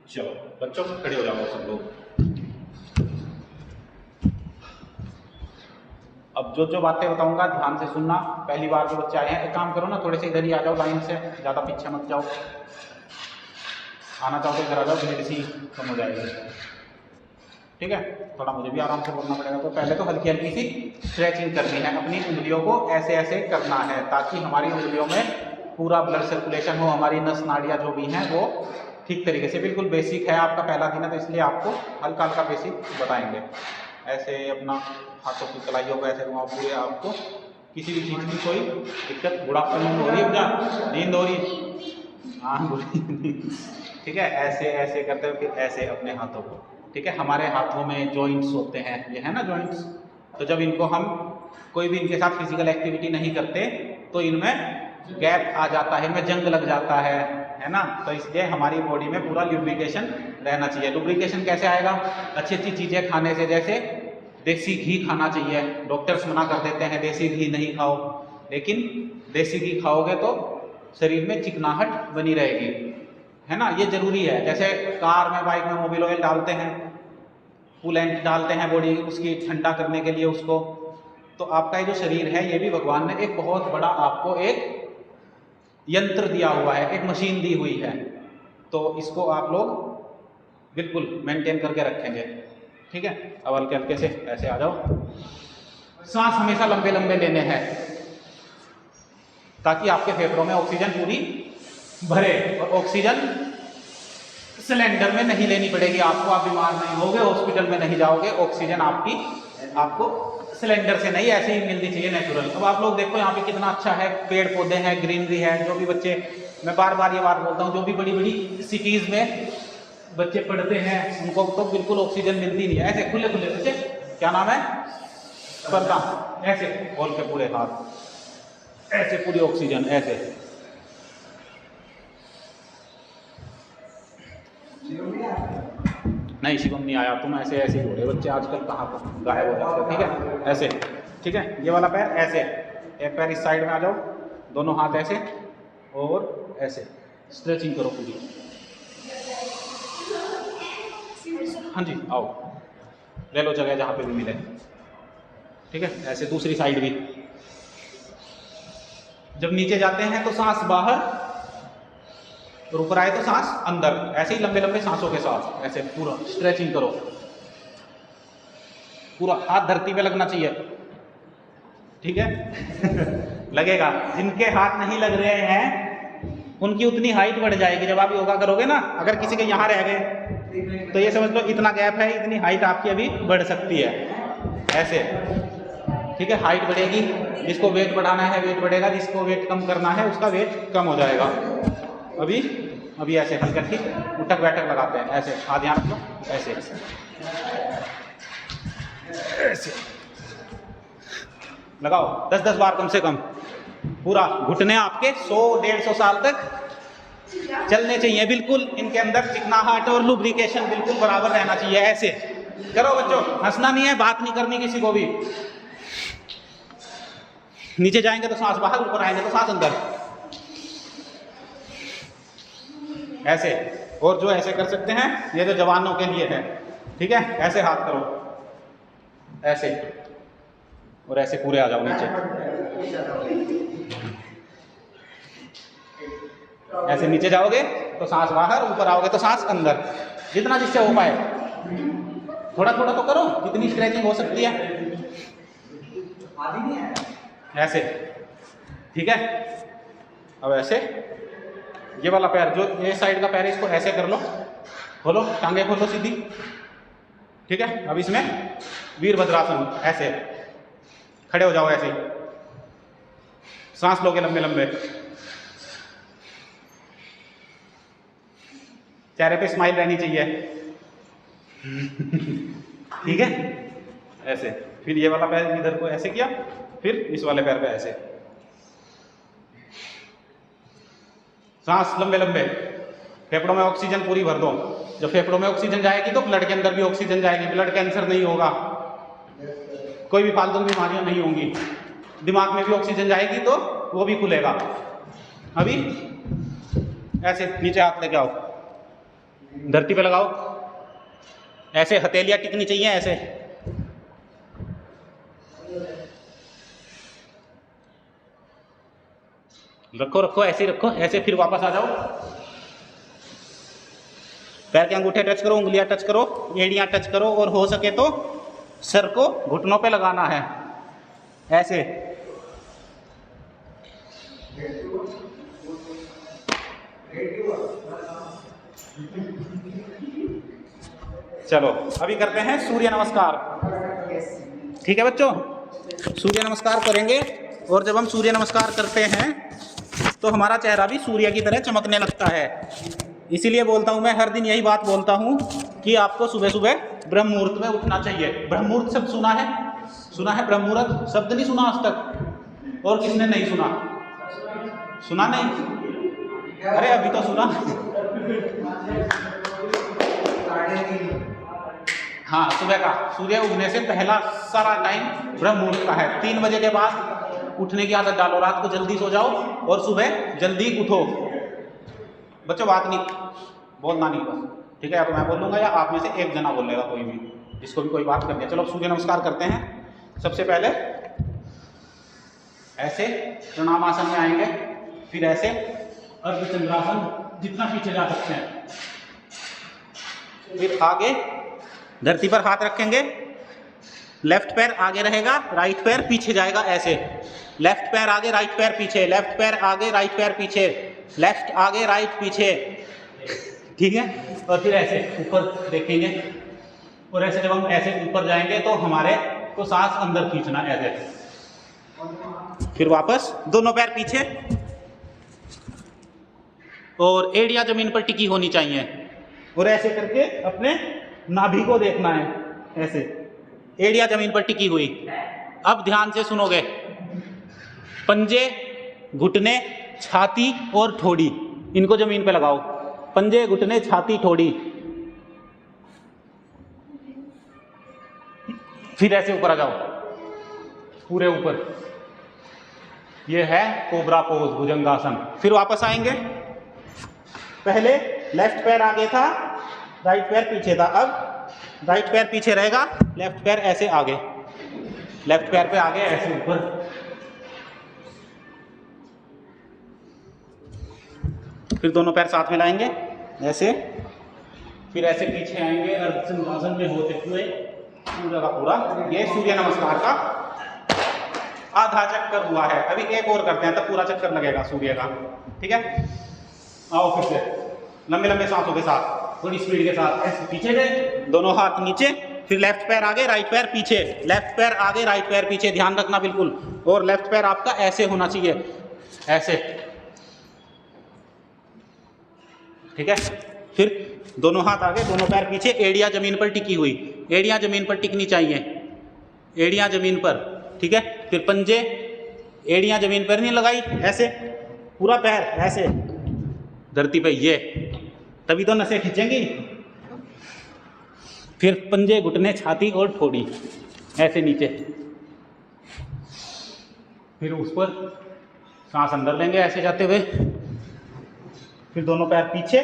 चलो बच्चों खड़े हो जाओ सब लोग। अब जो जो बातें बताऊंगा ध्यान से सुनना। पहली बार जो बच्चे आए हैं एक काम करो ना, थोड़े से इधर ही आ जाओ लाइन से, ज़्यादा पीछे मत जाओ। आना चाहो तो इधर आ जाओ, भीड़ सी कम हो जाएगी। ठीक है, थोड़ा मुझे भी आराम से बोलना पड़ेगा। तो पहले तो हल्की हल्की सी स्ट्रेचिंग करनी है, अपनी उंगलियों को ऐसे ऐसे करना है ताकि हमारी उंगलियों में पूरा ब्लड सर्कुलेशन हो, हमारी नस नाड़ियाँ जो भी हैं वो ठीक तरीके से। बिल्कुल बेसिक है, आपका पहला दिन है तो इसलिए आपको हल्का हल्का बेसिक बताएंगे। ऐसे अपना हाथों की कलाइयों को ऐसे घुमाओ पूरे, आपको किसी भी चीज़ की कोई दिक्कत। गुड आफ्टरनून हो रही है क्या? नींद हो रही? हाँ ठीक है, ऐसे ऐसे करते हो, फिर ऐसे अपने हाथों को। ठीक है, हमारे हाथों में जॉइंट्स होते हैं, ये है ना जॉइंट्स। तो जब इनको हम कोई भी इनके साथ फिजिकल एक्टिविटी नहीं करते तो इनमें गैप आ जाता है, इनमें जंग लग जाता है ना। तो इसलिए हमारी बॉडी में पूरा ल्यूब्रिकेशन रहना चाहिए। लुब्रिकेशन कैसे आएगा? अच्छी अच्छी चीज़ें खाने से, जैसे देसी घी खाना चाहिए। डॉक्टर्स मना कर देते हैं देसी घी नहीं खाओ, लेकिन देसी घी खाओगे तो शरीर में चिकनाहट बनी रहेगी, है ना, ये जरूरी है। जैसे कार में बाइक में मोबिल ऑयल डालते हैं, कूलेंट डालते हैं बॉडी उसकी ठंडा करने के लिए उसको। तो आपका ये जो शरीर है ये भी भगवान ने एक बहुत बड़ा आपको एक यंत्र दिया हुआ है, एक मशीन दी हुई है। तो इसको आप लोग बिल्कुल मेंटेन करके रखेंगे। ठीक है, अब हल्के हल्के से ऐसे आ जाओ। सांस हमेशा लंबे लंबे लेने हैं ताकि आपके फेफड़ों में ऑक्सीजन पूरी भरे, और ऑक्सीजन सिलेंडर में नहीं लेनी पड़ेगी आपको। आप बीमार नहीं होगे, हॉस्पिटल में नहीं जाओगे, ऑक्सीजन आपको सिलेंडर से नहीं, ऐसे ही मिलनी चाहिए नेचुरल। अब आप लोग देखो यहाँ पे कितना अच्छा है, पेड़ पौधे हैं, ग्रीनरी है। जो भी बच्चे, मैं बार बार ये बात बोलता हूँ, जो भी बड़ी बड़ी सिटीज में बच्चे पढ़ते हैं उनको तो बिल्कुल ऑक्सीजन मिलती नहीं है। ऐसे खुले खुले बच्चे, क्या नाम है, पर्दा, ऐसे खोल के पूरे हाथ, ऐसे पूरी ऑक्सीजन ऐसे। नहीं शिवम नहीं आया, तुम ऐसे ऐसे ही हो रहे बच्चे आजकल, कहाँ पर गायब हो जाते हैं। ठीक है, ऐसे। ठीक है, ये वाला पैर ऐसे, एक पैर इस साइड में आ जाओ, दोनों हाथ ऐसे और ऐसे स्ट्रेचिंग करो पूरी। हाँ जी, आओ ले लो जगह जहाँ पे भी मिले। ठीक है, ऐसे दूसरी साइड भी। जब नीचे जाते हैं तो सांस बाहर और ऊपर आए तो सांस अंदर, ऐसे ही लंबे लंबे सांसों के साथ ऐसे पूरा स्ट्रेचिंग करो। पूरा हाथ धरती पे लगना चाहिए। ठीक है लगेगा। जिनके हाथ नहीं लग रहे हैं उनकी उतनी हाइट बढ़ जाएगी जब आप योगा करोगे ना। अगर किसी के यहाँ रह गए तो ये समझ लो इतना गैप है, इतनी हाइट आपकी अभी बढ़ सकती है ऐसे। ठीक है, हाइट बढ़ेगी। जिसको वेट बढ़ाना है वेट बढ़ेगा, जिसको वेट कम करना है उसका वेट कम हो जाएगा। अभी ऐसे हल्का ठीक उठक बैठक लगाते हैं, ऐसे हाथ ध्यान रखो, ऐसे ऐसे लगाओ 10-10 बार कम से कम। पूरा घुटने आपके 100-150 साल तक चलने चाहिए। बिल्कुल इनके अंदर चिकनाहट और लुब्रिकेशन बिल्कुल बराबर रहना चाहिए। ऐसे करो बच्चों, हंसना नहीं है, बात नहीं करनी किसी को भी। नीचे जाएंगे तो सांस बाहर, ऊपर आएंगे तो सांस अंदर, ऐसे। और जो ऐसे कर सकते हैं, ये तो जवानों के लिए है। ठीक है, ऐसे हाथ करो, ऐसे और ऐसे पूरे आ जाओ नीचे, ऐसे नीचे जाओगे तो सांस बाहर, ऊपर आओगे तो सांस अंदर, जितना जिससे हो पाए। थोड़ा थोड़ा तो करो, जितनी स्ट्रेचिंग हो सकती है ऐसे। ठीक है, अब ऐसे ये वाला पैर, जो ये साइड का पैर है, इसको ऐसे कर लो, खोलो टांगे, खोलो सीधी। ठीक है, अब इसमें वीरभद्रासन, ऐसे खड़े हो जाओ, ऐसे सांस लोगे लंबे लंबे, चेहरे पे स्माइल रहनी चाहिए। ठीक है, ऐसे। फिर ये वाला पैर इधर को ऐसे किया, फिर इस वाले पैर पे ऐसे, सांस लंबे लंबे, फेफड़ों में ऑक्सीजन पूरी भर दो। जब फेफड़ों में ऑक्सीजन जाएगी तो ब्लड के अंदर भी ऑक्सीजन जाएगी, ब्लड कैंसर नहीं होगा, कोई भी फालतू बीमारियां नहीं होंगी। दिमाग में भी ऑक्सीजन जाएगी तो वो भी खुलेगा। अभी ऐसे नीचे हाथ लेके आओ, धरती पे लगाओ, ऐसे हथेलियां टिकनी चाहिए, ऐसे रखो रखो, ऐसे ही रखो, ऐसे। फिर वापस आ जाओ, पैर के अंगूठे टच करो, उंगलियां टच करो, एड़ियां टच करो, और हो सके तो सर को घुटनों पे लगाना है, ऐसे। चलो अभी करते हैं सूर्य नमस्कार। ठीक है बच्चों, सूर्य नमस्कार करेंगे, और जब हम सूर्य नमस्कार करते हैं तो हमारा चेहरा भी सूर्य की तरह चमकने लगता है। इसीलिए बोलता हूं मैं, हर दिन यही बात बोलता हूं कि आपको सुबह सुबह ब्रह्म मुहूर्त में उठना चाहिए। ब्रह्म मुहूर्त शब्द सुना है? सुना है ब्रह्म मुहूर्त शब्द? नहीं सुना आज तक? और किसने नहीं सुना? सुना नहीं? अरे अभी तो सुना। हाँ, सुबह का सूर्य उगने से पहला सारा टाइम ब्रह्म मुहूर्त का है। 3 बजे के बाद उठने की आदत डालो, रात को जल्दी सो जाओ और सुबह जल्दी उठो। बच्चों बात नहीं बोलना नहीं बस, ठीक है? या तो मैं बोलूँगा या आप में से एक जना बोलेगा, कोई भी, जिसको भी कोई बात करनी है। चलो सूर्य नमस्कार करते हैं। सबसे पहले ऐसे प्रणाम आसन में आएंगे, फिर ऐसे अर्धचंद्रासन, जितना पीछे जा सकते हैं। फिर आगे धरती पर हाथ रखेंगे, लेफ्ट पैर आगे रहेगा, राइट पैर पीछे जाएगा, ऐसे। लेफ्ट पैर आगे, राइट पैर पीछे, लेफ्ट पैर आगे, राइट पैर पीछे, लेफ्ट आगे, राइट पीछे, ठीक है? और फिर ऐसे ऊपर देखेंगे, और ऐसे जब हम ऐसे ऊपर जाएंगे तो हमारे को सांस अंदर खींचना, ऐसे। फिर वापस दोनों पैर पीछे, और एड़ियां जमीन पर टिकी होनी चाहिए, और ऐसे करके अपने नाभि को देखना है, ऐसे एड़ियां जमीन पर टिकी हुई। अब ध्यान से सुनोगे, पंजे, घुटने, छाती और ठोड़ी, इनको जमीन पे लगाओ। पंजे, घुटने, छाती, ठोड़ी। फिर ऐसे ऊपर आ जाओ, पूरे ऊपर। ये है कोबरा पोज, भुजंगासन। फिर वापस आएंगे, पहले लेफ्ट पैर आगे था, राइट पैर पीछे था। अब राइट पैर पीछे रहेगा, लेफ्ट पैर ऐसे आगे, लेफ्ट पैर पे आगे, ऐसे ऊपर। फिर दोनों पैर साथ में लाएंगे, ऐसे। फिर ऐसे पीछे आएंगे, अर्धचंद्रासन में होते हुए पूरा का पूरा। ये सूर्य नमस्कार का आधा चक्कर हुआ है। अभी एक और करते हैं, तब पूरा चक्कर लगेगा सूर्य का, ठीक है? आओ फिर से लंबे लंबे सांसों के साथ, थोड़ी स्पीड के साथ। ऐसे पीछे गए, दोनों हाथ नीचे, फिर लेफ्ट पैर आगे, राइट पैर पीछे, लेफ्ट पैर आगे, राइट पैर पीछे, ध्यान रखना बिल्कुल। और लेफ्ट पैर आपका ऐसे होना चाहिए, ऐसे, ठीक है? फिर दोनों हाथ आगे, दोनों पैर पीछे, एड़ियां जमीन पर टिकी हुई, एड़ियां जमीन पर टिकनी चाहिए, एड़ियां जमीन पर, ठीक है? फिर पंजे, एड़ियां जमीन पर नहीं लगाई, ऐसे पूरा पैर ऐसे धरती पे, ये तभी तो नसें खींचेंगी। फिर पंजे, घुटने, छाती और ठोड़ी, ऐसे नीचे। फिर उस पर सांस अंदर लेंगे, ऐसे जाते हुए। फिर दोनों पैर पीछे।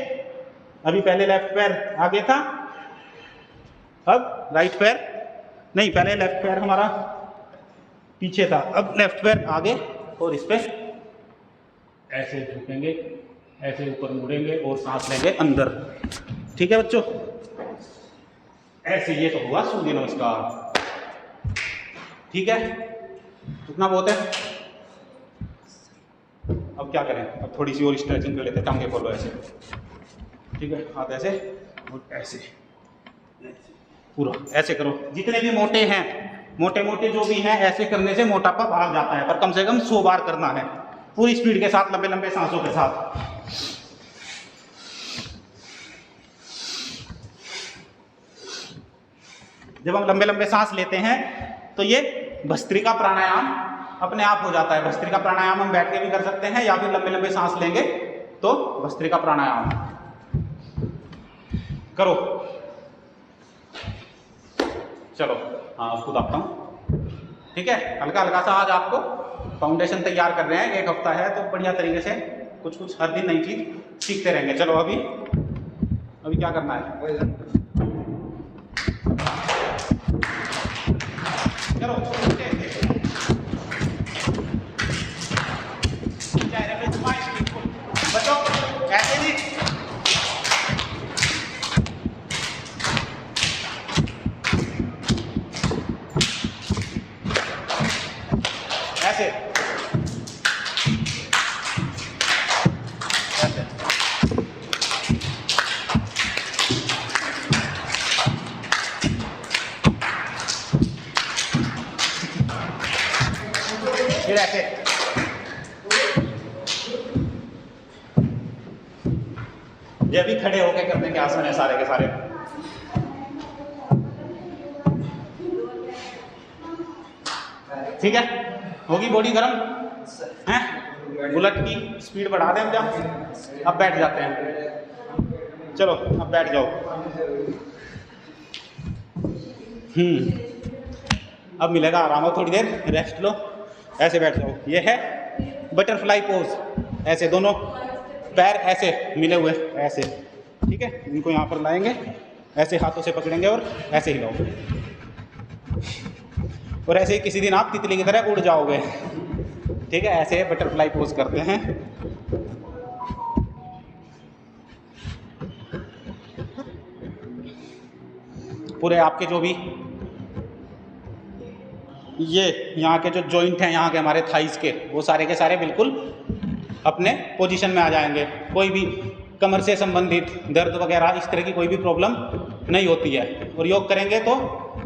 अभी पहले लेफ्ट पैर आगे था, अब राइट पैर नहीं, पहले लेफ्ट पैर हमारा पीछे था, अब लेफ्ट पैर आगे, और इस पे ऐसे झुकेंगे, ऐसे ऊपर मुड़ेंगे और सांस लेंगे अंदर, ठीक है बच्चों? ऐसे। ये तो हुआ सूर्य नमस्कार, ठीक है? कितना बहुत है? अब क्या करें? अब थोड़ी सी और स्ट्रेचिंग कर लेते हैं, टांगे खोलो ऐसे, ठीक है? हाथ ऐसे और ऐसे, पूरा ऐसे करो। जितने भी मोटे हैं, मोटे मोटे जो भी हैं, ऐसे करने से मोटापा भाग जाता है, पर कम से कम 100 बार करना है, पूरी स्पीड के साथ, लंबे लंबे सांसों के साथ। जब हम लंबे लंबे सांस लेते हैं तो ये भस्त्रिका प्राणायाम अपने आप हो जाता है। भस्त्रिका प्राणायाम हम बैठ के भी कर सकते हैं, या फिर लंबे लंबे सांस लेंगे तो भस्त्रिका प्राणायाम करो। चलो, हाँ खुद आता हूँ, ठीक है? हल्का हल्का सा आज आपको फाउंडेशन तैयार कर रहे हैं, 1 हफ्ता है तो बढ़िया तरीके से कुछ कुछ हर दिन नई चीज सीखते रहेंगे। चलो अभी अभी क्या करना है, चलो बच्चों ऐसे नहीं, ऐसे ऐसे, फिर ऐसे, ये भी खड़े होके करने के आसन है सारे के सारे। ठीक है, होगी बॉडी गर्म है, बुलेट की स्पीड बढ़ा दें क्या? अब बैठ जाते हैं, चलो अब बैठ जाओ। अब मिलेगा आराम, थोड़ी देर रेस्ट लो, ऐसे बैठ जाओ। ये है बटरफ्लाई पोज, ऐसे दोनों पैर ऐसे मिले हुए ऐसे, ठीक है। इनको यहाँ पर लाएंगे, ऐसे हाथों से पकड़ेंगे और ऐसे हिलाओगे, और ऐसे ही किसी दिन आप तितली की तरह उड़ जाओगे, ठीक है। ऐसे बटरफ्लाई पोज करते हैं। पूरे आपके जो भी ये यहाँ के जो जॉइंट हैं, यहाँ के हमारे थाइस के, वो सारे के सारे बिल्कुल अपने पोजीशन में आ जाएंगे। कोई भी कमर से संबंधित दर्द वगैरह इस तरह की कोई भी प्रॉब्लम नहीं होती है। और योग करेंगे तो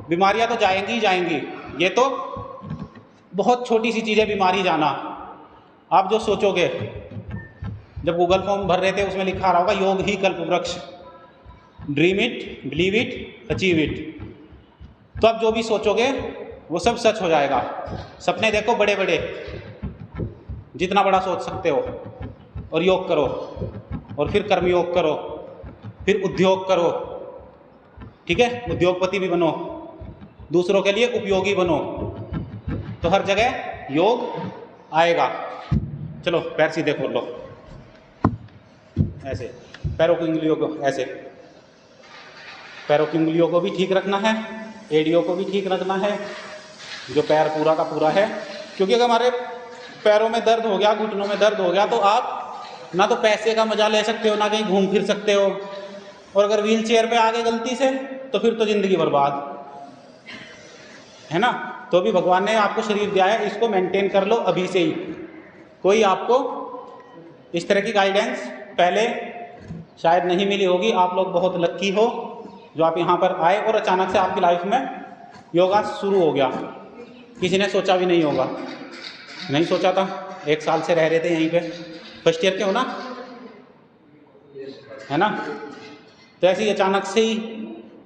बीमारियां तो जाएंगी ही जाएंगी। ये तो बहुत छोटी सी चीज़ है बीमारी जाना। आप जो सोचोगे, जब गूगल फॉर्म भर रहे थे उसमें लिखा रहा होगा योग ही कल्प वृक्ष, dream it, believe it, achieve it. तो आप जो भी सोचोगे वो सब सच हो जाएगा। सपने देखो बड़े बड़े, जितना बड़ा सोच सकते हो, और योग करो, और फिर कर्मयोग करो, फिर उद्योग करो, ठीक है। उद्योगपति भी बनो, दूसरों के लिए उपयोगी बनो, तो हर जगह योग आएगा। चलो पैर सीधे खोल लो, ऐसे पैरों की उंगलियों को, ऐसे पैरों की उंगलियों को भी ठीक रखना है, एड़ियों को भी ठीक रखना है, जो पैर पूरा का पूरा है। क्योंकि अगर हमारे पैरों में दर्द हो गया, घुटनों में दर्द हो गया, तो आप ना तो पैसे का मजा ले सकते हो, ना कहीं घूम फिर सकते हो। और अगर व्हील चेयर पर आ गए गलती से, तो फिर तो ज़िंदगी बर्बाद है ना। तो भी भगवान ने आपको शरीर दिया है, इसको मेंटेन कर लो अभी से ही। कोई आपको इस तरह की गाइडेंस पहले शायद नहीं मिली होगी। आप लोग बहुत लक्की हो जो आप यहाँ पर आए और अचानक से आपकी लाइफ में योगा शुरू हो गया। किसी ने सोचा भी नहीं होगा, नहीं सोचा था। 1 साल से रह रहे थे यहीं पे, फर्स्ट ईयर के हो ना, है ना। तो ऐसे ही अचानक से ही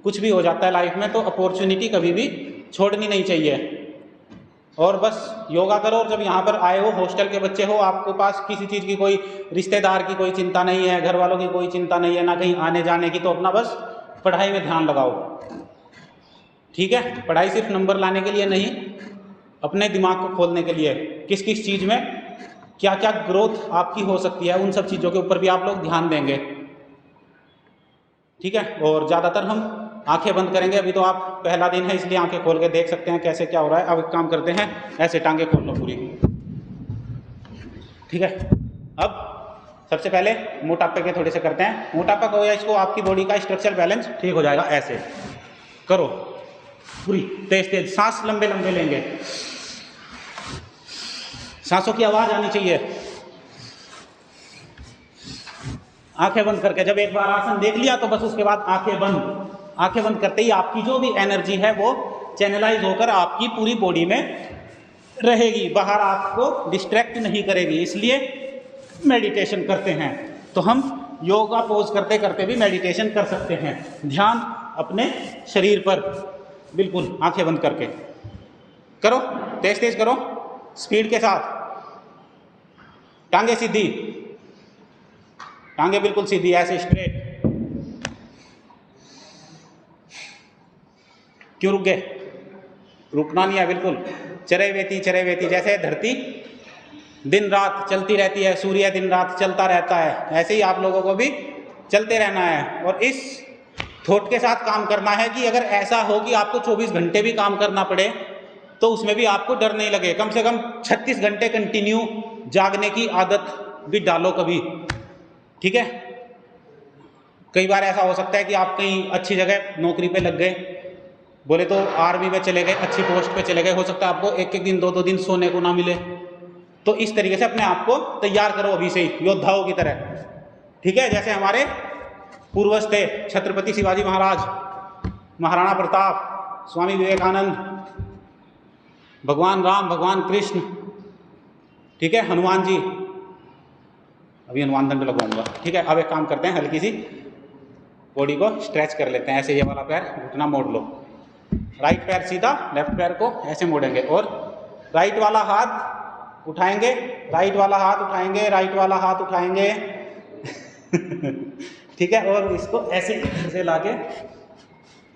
कुछ भी हो जाता है लाइफ में, तो अपॉर्चुनिटी कभी भी छोड़नी नहीं चाहिए। और बस योगा करो। और जब यहाँ पर आए हो, हॉस्टल के बच्चे हो, आपके पास किसी चीज़ की, कोई रिश्तेदार की कोई चिंता नहीं है, घर वालों की कोई चिंता नहीं है, ना कहीं आने जाने की, तो अपना बस पढ़ाई में ध्यान लगाओ, ठीक है। पढ़ाई सिर्फ नंबर लाने के लिए नहीं, अपने दिमाग को खोलने के लिए, किस किस चीज़ में क्या क्या ग्रोथ आपकी हो सकती है, उन सब चीज़ों के ऊपर भी आप लोग ध्यान देंगे, ठीक है। और ज़्यादातर हम आंखें बंद करेंगे। अभी तो आप पहला दिन है, इसलिए आंखें खोल के देख सकते हैं कैसे क्या हो रहा है। अब एक काम करते हैं, ऐसे टांगे खोल लो पूरी, ठीक है। अब सबसे पहले मोटापे के थोड़े से करते हैं। मोटापा को या इसको आपकी बॉडी का स्ट्रक्चर बैलेंस ठीक हो जाएगा। ऐसे करो, पूरी तेज तेज सांस लंबे लंबे लेंगे, सांसों की आवाज आनी चाहिए। आंखें बंद करके जब एक बार आसन देख लिया तो बस उसके बाद आंखें बंद। आंखें बंद करते ही आपकी जो भी एनर्जी है वो चैनलाइज होकर आपकी पूरी बॉडी में रहेगी, बाहर आपको डिस्ट्रैक्ट नहीं करेगी। इसलिए मेडिटेशन करते हैं। तो हम योगा पोज करते करते भी मेडिटेशन कर सकते हैं। ध्यान अपने शरीर पर, बिल्कुल आंखें बंद करके करो, तेज तेज करो, स्पीड के साथ। टांगे सीधी, टांगे बिल्कुल सीधी, ऐसे स्ट्रेट। क्यों रुक गए? रुकना नहीं है, बिल्कुल चरैवेती चरैवेती। जैसे धरती दिन रात चलती रहती है, सूर्य दिन रात चलता रहता है, ऐसे ही आप लोगों को भी चलते रहना है और इस थॉट के साथ काम करना है कि अगर ऐसा हो कि आपको 24 घंटे भी काम करना पड़े तो उसमें भी आपको डर नहीं लगे। कम से कम 36 घंटे कंटिन्यू जागने की आदत भी डालो कभी, ठीक है। कई बार ऐसा हो सकता है कि आप कहीं अच्छी जगह नौकरी पे लग गए, बोले तो आर्मी में चले गए, अच्छी पोस्ट पे चले गए, हो सकता है आपको एक एक दिन 2-2 दिन सोने को ना मिले। तो इस तरीके से अपने आप को तैयार करो अभी से ही योद्धाओं की तरह, ठीक है। जैसे हमारे पूर्वज थे, छत्रपति शिवाजी महाराज, महाराणा प्रताप, स्वामी विवेकानंद, भगवान राम, भगवान कृष्ण, ठीक है, हनुमान जी। अभी हनुमान दंड लगवाऊंगा, ठीक है। अब एक काम करते हैं, हल्की सी बॉडी को स्ट्रेच कर लेते हैं। ऐसे ये वाला पैर घुटना मोड़ लो, राइट पैर सीधा, लेफ्ट पैर को ऐसे मोड़ेंगे और राइट वाला हाथ उठाएंगे, राइट वाला हाथ उठाएंगे, राइट वाला हाथ उठाएंगे ठीक है। और इसको ऐसे लाके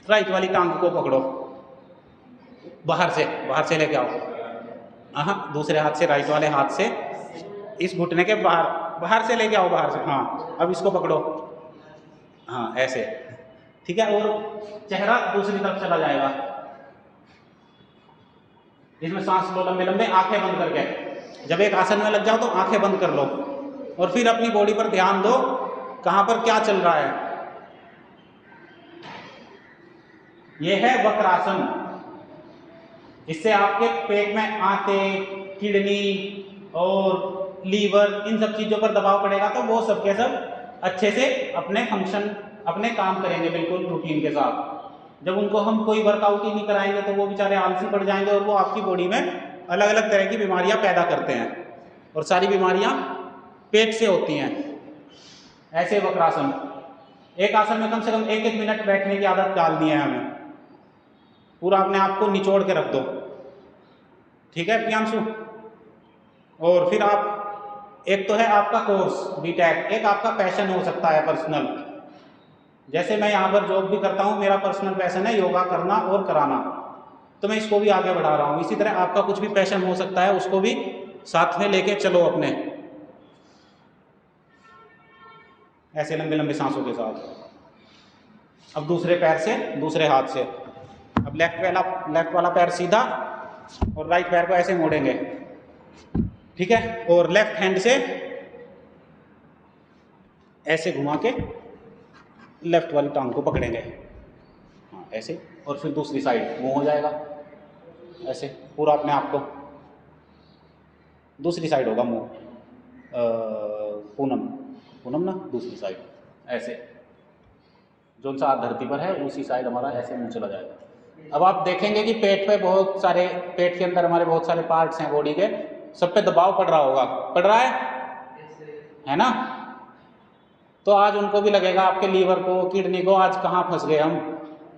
राइट वाली टांग को पकड़ो, बाहर से लेके आओ। हाँ, दूसरे हाथ से, राइट वाले हाथ से इस घुटने के बाहर से लेके आओ, बाहर से। हाँ, अब इसको पकड़ो, हाँ ऐसे, ठीक है। और चेहरा दूसरी तरफ चला जाएगा। इसमें सांस लो लंबे लंबे, आंखें बंद करके। जब एक आसन में लग जाओ तो आंखें बंद कर लो और फिर अपनी बॉडी पर ध्यान दो, कहां पर क्या चल रहा है। यह है वक्रासन। इससे आपके पेट में आंतें, किडनी और लीवर, इन सब चीजों पर दबाव पड़ेगा तो वो सब के सब अच्छे से अपने फंक्शन, अपने काम करेंगे बिल्कुल रूटीन के साथ। जब उनको हम कोई वर्कआउट ही नहीं कराएंगे तो वो बेचारे आलसी पड़ जाएंगे और वो आपकी बॉडी में अलग अलग तरह की बीमारियां पैदा करते हैं और सारी बीमारियां पेट से होती हैं। ऐसे वक्रासन, एक आसन में कम से कम 1-1 मिनट बैठने की आदत डालनी है हमें। पूरा अपने आप को निचोड़ के रख दो, ठीक है प्रियांशु। और फिर आप, एक तो है आपका कोर्स बीटेक, एक आपका पैशन हो सकता है पर्सनल। जैसे मैं यहाँ पर जॉब भी करता हूँ, मेरा पर्सनल पैशन है योगा करना और कराना, तो मैं इसको भी आगे बढ़ा रहा हूँ। इसी तरह आपका कुछ भी पैशन हो सकता है, उसको भी साथ में लेके चलो अपने, ऐसे लंबे लंबे सांसों के साथ। अब दूसरे पैर से, दूसरे हाथ से, अब लेफ्ट वाला पैर सीधा और राइट पैर को ऐसे मोड़ेंगे, ठीक है। और लेफ्ट हैंड से ऐसे घुमा के लेफ्ट वाली टांग को पकड़ेंगे, हाँ ऐसे। और फिर दूसरी साइड मुंह हो जाएगा ऐसे, पूरा अपने आप को, दूसरी साइड होगा मुंह, पूनम ना, दूसरी साइड ऐसे, जो सा धरती पर है उसी साइड हमारा ऐसे मुंह चला जाएगा। अब आप देखेंगे कि पेट पे बहुत सारे, पेट के अंदर हमारे बहुत सारे पार्ट्स हैं बॉडी के, सब पे दबाव पड़ रहा होगा, पड़ रहा है ना। तो आज उनको भी लगेगा, आपके लीवर को, किडनी को, आज कहाँ फंस गए हम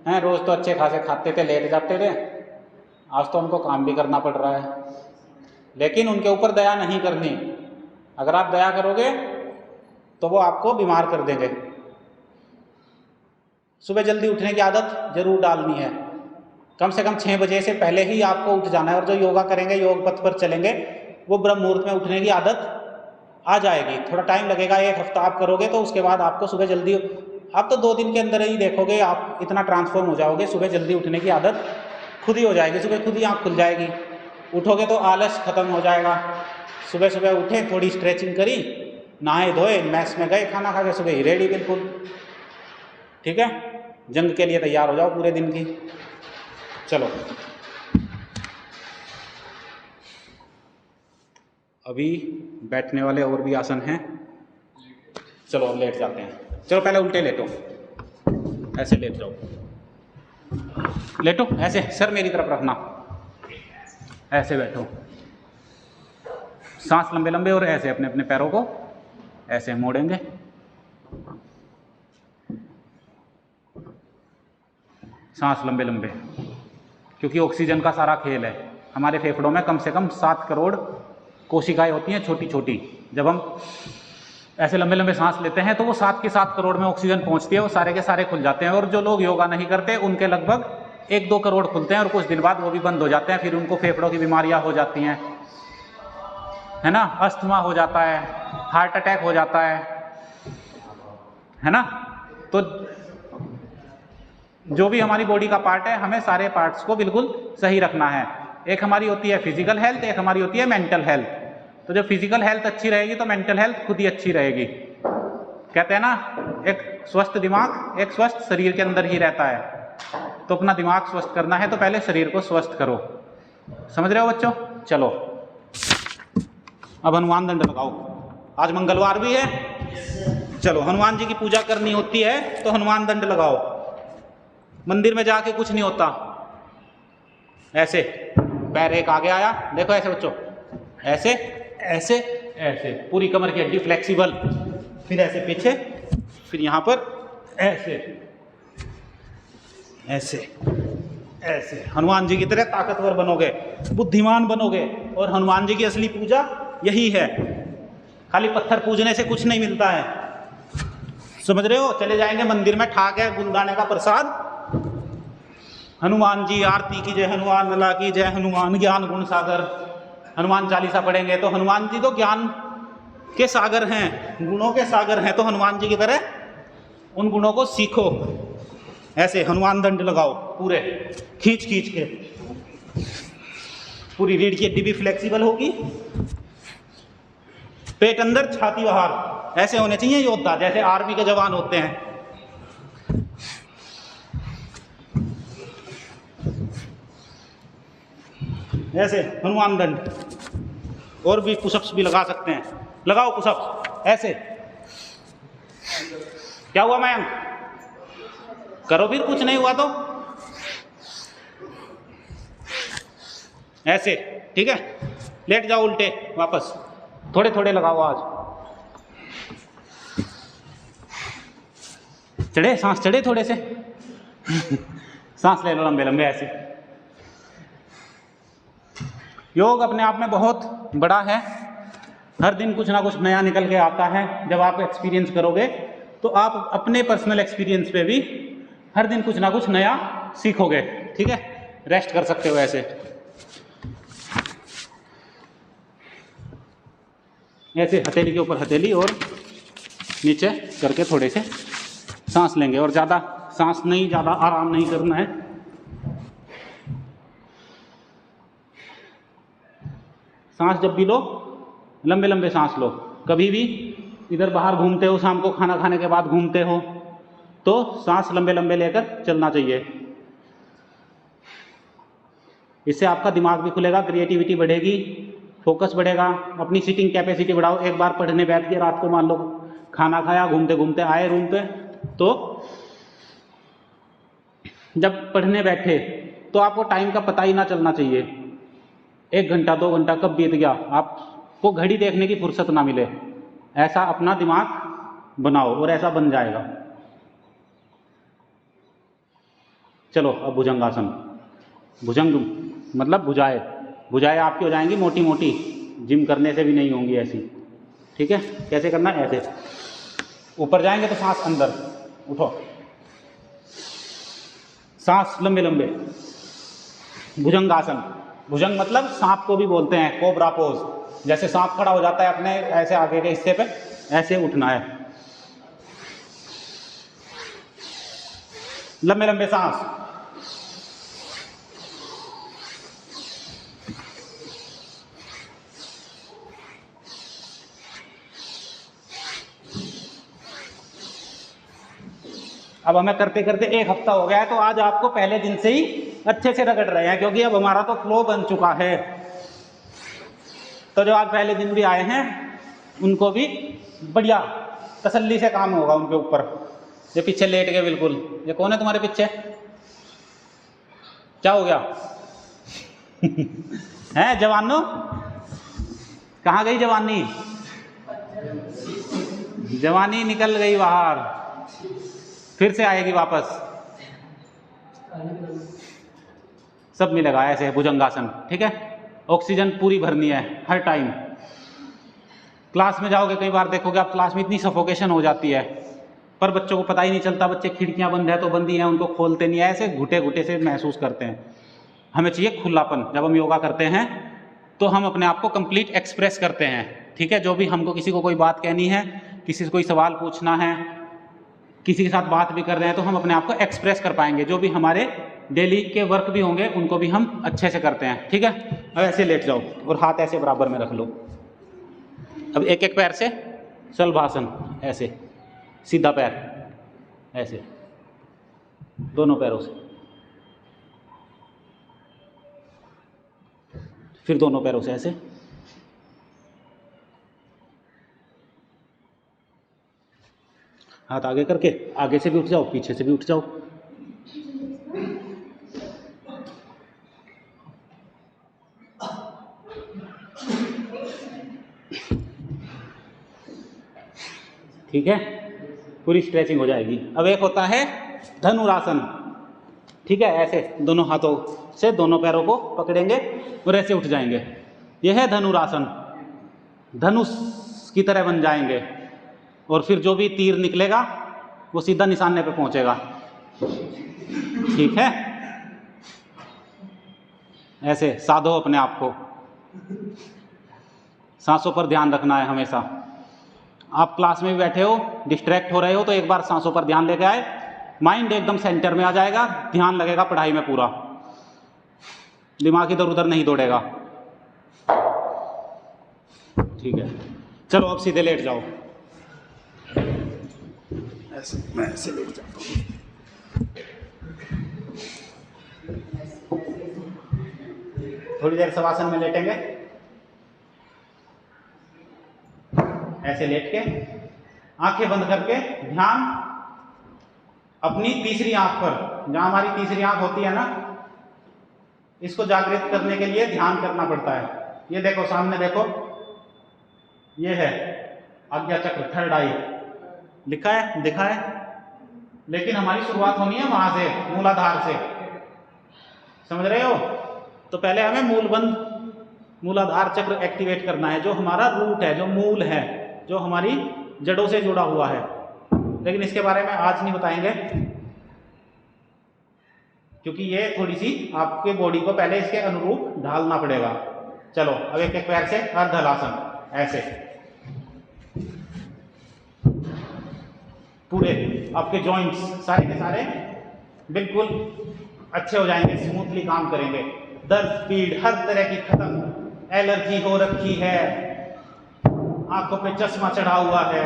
हैं। रोज तो अच्छे खासे खाते थे, लेट जाते थे, आज तो हमको काम भी करना पड़ रहा है। लेकिन उनके ऊपर दया नहीं करनी। अगर आप दया करोगे तो वो आपको बीमार कर देंगे। सुबह जल्दी उठने की आदत जरूर डालनी है, कम से कम 6 बजे से पहले ही आपको उठ जाना है। और जो योगा करेंगे, योग पथ पर चलेंगे, वो ब्रह्म मुहूर्त में उठने की आदत आ जाएगी। थोड़ा टाइम लगेगा, 1 हफ्ता आप करोगे तो उसके बाद आपको सुबह जल्दी, आप तो 2 दिन के अंदर ही देखोगे आप इतना ट्रांसफॉर्म हो जाओगे। सुबह जल्दी उठने की आदत खुद ही हो जाएगी, सुबह खुद ही आँख खुल जाएगी। उठोगे तो आलस खत्म हो जाएगा। सुबह सुबह उठे, थोड़ी स्ट्रेचिंग करी, नहाए धोए, मैस में गए, खाना खा के सुबह ही रेडी बिल्कुल, ठीक है। जंग के लिए तैयार हो जाओ पूरे दिन की। चलो अभी बैठने वाले और भी आसन हैं, चलो अब लेट जाते हैं। चलो पहले उल्टे लेटो, ऐसे लेट जाओ, लेटो ऐसे, सर मेरी तरफ रखना, ऐसे बैठो, सांस लंबे लंबे, और ऐसे अपने अपने पैरों को ऐसे मोड़ेंगे, सांस लंबे लंबे, क्योंकि ऑक्सीजन का सारा खेल है। हमारे फेफड़ों में कम से कम 7 करोड़ कोशिकाएं होती हैं, छोटी छोटी। जब हम ऐसे लंबे लंबे सांस लेते हैं तो वो 7 के 7 करोड़ में ऑक्सीजन पहुंचती है, वो सारे के सारे खुल जाते हैं। और जो लोग योगा नहीं करते उनके लगभग 1-2 करोड़ खुलते हैं और कुछ दिन बाद वो भी बंद हो जाते हैं। फिर उनको फेफड़ों की बीमारियां हो जाती हैं, है ना, अस्थमा हो जाता है, हार्ट अटैक हो जाता है ना। तो जो भी हमारी बॉडी का पार्ट है, हमें सारे पार्ट्स को बिल्कुल सही रखना है। एक हमारी होती है फिजिकल हेल्थ, एक हमारी होती है मेंटल हेल्थ। तो जब फिजिकल हेल्थ अच्छी रहेगी तो मेंटल हेल्थ खुद ही अच्छी रहेगी। कहते हैं ना, एक स्वस्थ दिमाग एक स्वस्थ शरीर के अंदर ही रहता है। तो अपना दिमाग स्वस्थ करना है तो पहले शरीर को स्वस्थ करो। समझ रहे हो बच्चों? चलो अब हनुमान दंड लगाओ। आज मंगलवार भी है, चलो हनुमान जी की पूजा करनी होती है तो हनुमान दंड लगाओ। मंदिर में जाके कुछ नहीं होता, ऐसे पैर एक आगे आया, देखो ऐसे बच्चों, ऐसे ऐसे ऐसे, पूरी कमर की हड्डी फ्लेक्सिबल, फिर ऐसे पीछे, फिर यहां पर ऐसे ऐसे ऐसे। हनुमान जी की तरह ताकतवर बनोगे, बुद्धिमान बनोगे। और हनुमान जी की असली पूजा यही है, खाली पत्थर पूजने से कुछ नहीं मिलता है। समझ रहे हो? चले जाएंगे मंदिर में, ठाक है गुलदाने का प्रसाद, हनुमान जी आरती की जय, हनुमान लला की जय, हनुमान ज्ञान गुण सागर, हनुमान चालीसा पढ़ेंगे। तो हनुमान जी तो ज्ञान के सागर हैं, गुणों के सागर हैं। तो हनुमान जी की तरह उन गुणों को सीखो। ऐसे हनुमान दंड लगाओ, पूरे खींच खींच के, पूरी रीढ़ की हड्डी भी फ्लेक्सिबल होगी, पेट अंदर छाती बाहर। ऐसे होने चाहिए योद्धा, जैसे आर्मी के जवान होते हैं। ऐसे हनुमान दंड। और भी पुशअप्स भी लगा सकते हैं, लगाओ पुशअप्स ऐसे। क्या हुआ मयंक? करो, फिर कुछ नहीं हुआ तो ऐसे, ठीक है। लेट जाओ उल्टे वापस, थोड़े थोड़े लगाओ। आज चढ़े, सांस चढ़े थोड़े से सांस ले लो लंबे लंबे ऐसे। योग अपने आप में बहुत बड़ा है, हर दिन कुछ ना कुछ नया निकल के आता है। जब आप एक्सपीरियंस करोगे तो आप अपने पर्सनल एक्सपीरियंस पे भी हर दिन कुछ ना कुछ नया सीखोगे, ठीक है। रेस्ट कर सकते हो ऐसे ऐसे, हथेली के ऊपर हथेली और नीचे करके थोड़े से सांस लेंगे। और ज़्यादा सांस नहीं, ज़्यादा आराम नहीं करना है। सांस जब भी लो, लंबे लंबे सांस लो। कभी भी इधर बाहर घूमते हो, शाम को खाना खाने के बाद घूमते हो, तो सांस लंबे लंबे लेकर चलना चाहिए। इससे आपका दिमाग भी खुलेगा, क्रिएटिविटी बढ़ेगी, फोकस बढ़ेगा, अपनी सीटिंग कैपेसिटी बढ़ाओ। एक बार पढ़ने बैठ के रात को, मान लो खाना खाया, घूमते घूमते आए रूम पे, तो जब पढ़ने बैठे तो आपको टाइम का पता ही ना चलना चाहिए। 1 घंटा 2 घंटा कब बीत गया, आपको घड़ी देखने की फुर्सत ना मिले। ऐसा अपना दिमाग बनाओ और ऐसा बन जाएगा। चलो अब भुजंगासन। भुजंग मतलब भुजाएं, भुजाएं आपकी हो जाएंगी मोटी मोटी, जिम करने से भी नहीं होंगी ऐसी, ठीक है। कैसे करना है? ऐसे ऊपर जाएंगे तो सांस अंदर, उठो, सांस लंबे लंबे, भुजंगासन। भुजंग मतलब सांप को भी बोलते हैं, कोबरा पोज। जैसे सांप खड़ा हो जाता है अपने ऐसे आगे के हिस्से पे, ऐसे उठना है, लंबे लंबे सांस। अब हमें करते करते 1 हफ्ता हो गया है, तो आज आपको पहले दिन से ही अच्छे से रगड़ रहे हैं, क्योंकि अब हमारा तो फ्लो बन चुका है। तो जो आज पहले दिन भी आए हैं उनको भी बढ़िया तसल्ली से काम होगा उनके ऊपर। ये पीछे लेट गए बिल्कुल, ये कौन है तुम्हारे पीछे? क्या हो गया है जवानों? कहाँ गई जवानी? जवानी निकल गई बाहर, फिर से आएगी वापस। सब मिलेगा ऐसे भुजंगासन, ठीक है। ऑक्सीजन पूरी भरनी है हर टाइम। क्लास में जाओगे, कई बार देखोगे आप क्लास में इतनी सफोकेशन हो जाती है, पर बच्चों को पता ही नहीं चलता। बच्चे खिड़कियां बंद है तो बंद ही हैं, उनको खोलते नहीं है, ऐसे घुटे घुटे से महसूस करते हैं। हमें चाहिए खुलापन। जब हम योगा करते हैं तो हम अपने आप को कंप्लीट एक्सप्रेस करते हैं, ठीक है। जो भी हमको किसी को कोई बात कहनी है, किसी से कोई सवाल पूछना है, किसी के साथ बात भी कर रहे हैं तो हम अपने आप को एक्सप्रेस कर पाएंगे। जो भी हमारे डेली के वर्क भी होंगे उनको भी हम अच्छे से करते हैं। ठीक है, अब ऐसे लेट जाओ और हाथ ऐसे बराबर में रख लो। अब एक एक पैर से शलभासन, ऐसे सीधा पैर, ऐसे दोनों पैरों से, फिर दोनों पैरों से ऐसे, हाथ आगे करके आगे से भी उठ जाओ, पीछे से भी उठ जाओ। ठीक है, पूरी स्ट्रेचिंग हो जाएगी। अब एक होता है धनुरासन। ठीक है, ऐसे दोनों हाथों से दोनों पैरों को पकड़ेंगे और ऐसे उठ जाएंगे। यह है धनुरासन। धनुष की तरह बन जाएंगे और फिर जो भी तीर निकलेगा वो सीधा निशाने पे पहुंचेगा। ठीक है, ऐसे साधो अपने आप को। सांसों पर ध्यान रखना है हमेशा। आप क्लास में भी बैठे हो, डिस्ट्रैक्ट हो रहे हो, तो एक बार सांसों पर ध्यान लेके आए, माइंड एकदम सेंटर में आ जाएगा, ध्यान लगेगा पढ़ाई में पूरा, दिमाग इधर उधर नहीं दौड़ेगा। ठीक है, चलो अब सीधे लेट जाओ। ऐसे मैं ऐसे लेट जाता हूँ। थोड़ी देर शवासन में लेटेंगे, ऐसे लेट के आंखें बंद करके ध्यान अपनी तीसरी आंख पर, जहां हमारी तीसरी आंख होती है ना, इसको जागृत करने के लिए ध्यान करना पड़ता है। ये देखो सामने देखो, ये है आज्ञा चक्र, थर्ड आई लिखा है, दिखा है, लेकिन हमारी शुरुआत होनी है वहां से, मूलाधार से। समझ रहे हो? तो पहले हमें मूलाधार चक्र एक्टिवेट करना है, जो हमारा रूट है, जो मूल है, जो हमारी जड़ों से जुड़ा हुआ है। लेकिन इसके बारे में आज नहीं बताएंगे, क्योंकि ये थोड़ी सी आपके बॉडी को पहले इसके अनुरूप ढालना पड़ेगा। चलो अब एक एक पैर से अर्धहलासन, ऐसे पूरे आपके जॉइंट्स सारे के सारे बिल्कुल अच्छे हो जाएंगे, स्मूथली काम करेंगे। दर्द पीड़ हर तरह की खत्म। एलर्जी हो रखी है, आंखों पे चश्मा चढ़ा हुआ है,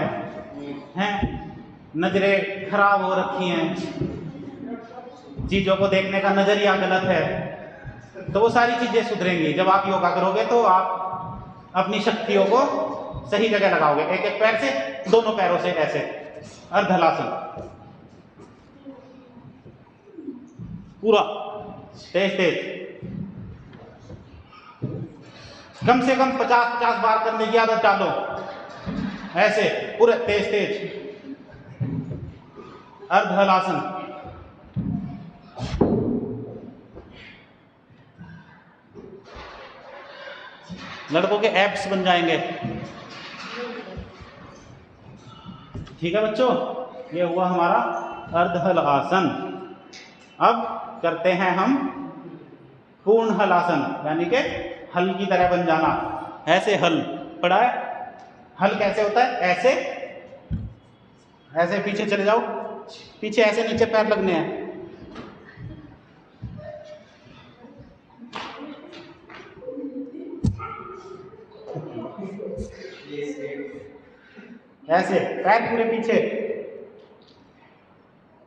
नजरें खराब हो रखी हैं, चीजों को देखने का नजरिया गलत है, तो वो सारी चीजें सुधरेंगी जब आप योगा करोगे। तो आप अपनी शक्तियों को सही जगह लगाओगे। एक एक पैर से, दोनों पैरों से ऐसे अर्धहलासन, पूरा तेज तेज, कम से कम 50-50 बार करने की आदत डालो। ऐसे पूरे तेज तेज अर्धहलासन। लड़कों के एब्स बन जाएंगे। ठीक है बच्चों, ये हुआ हमारा अर्धहलासन। अब करते हैं हम पूर्ण हलासन, यानी कि हल की तरह बन जाना। ऐसे हल पड़ा है, हल कैसे होता है? ऐसे ऐसे पीछे चले जाओ, पीछे ऐसे नीचे पैर लगने हैं, ऐसे पैर पूरे पीछे।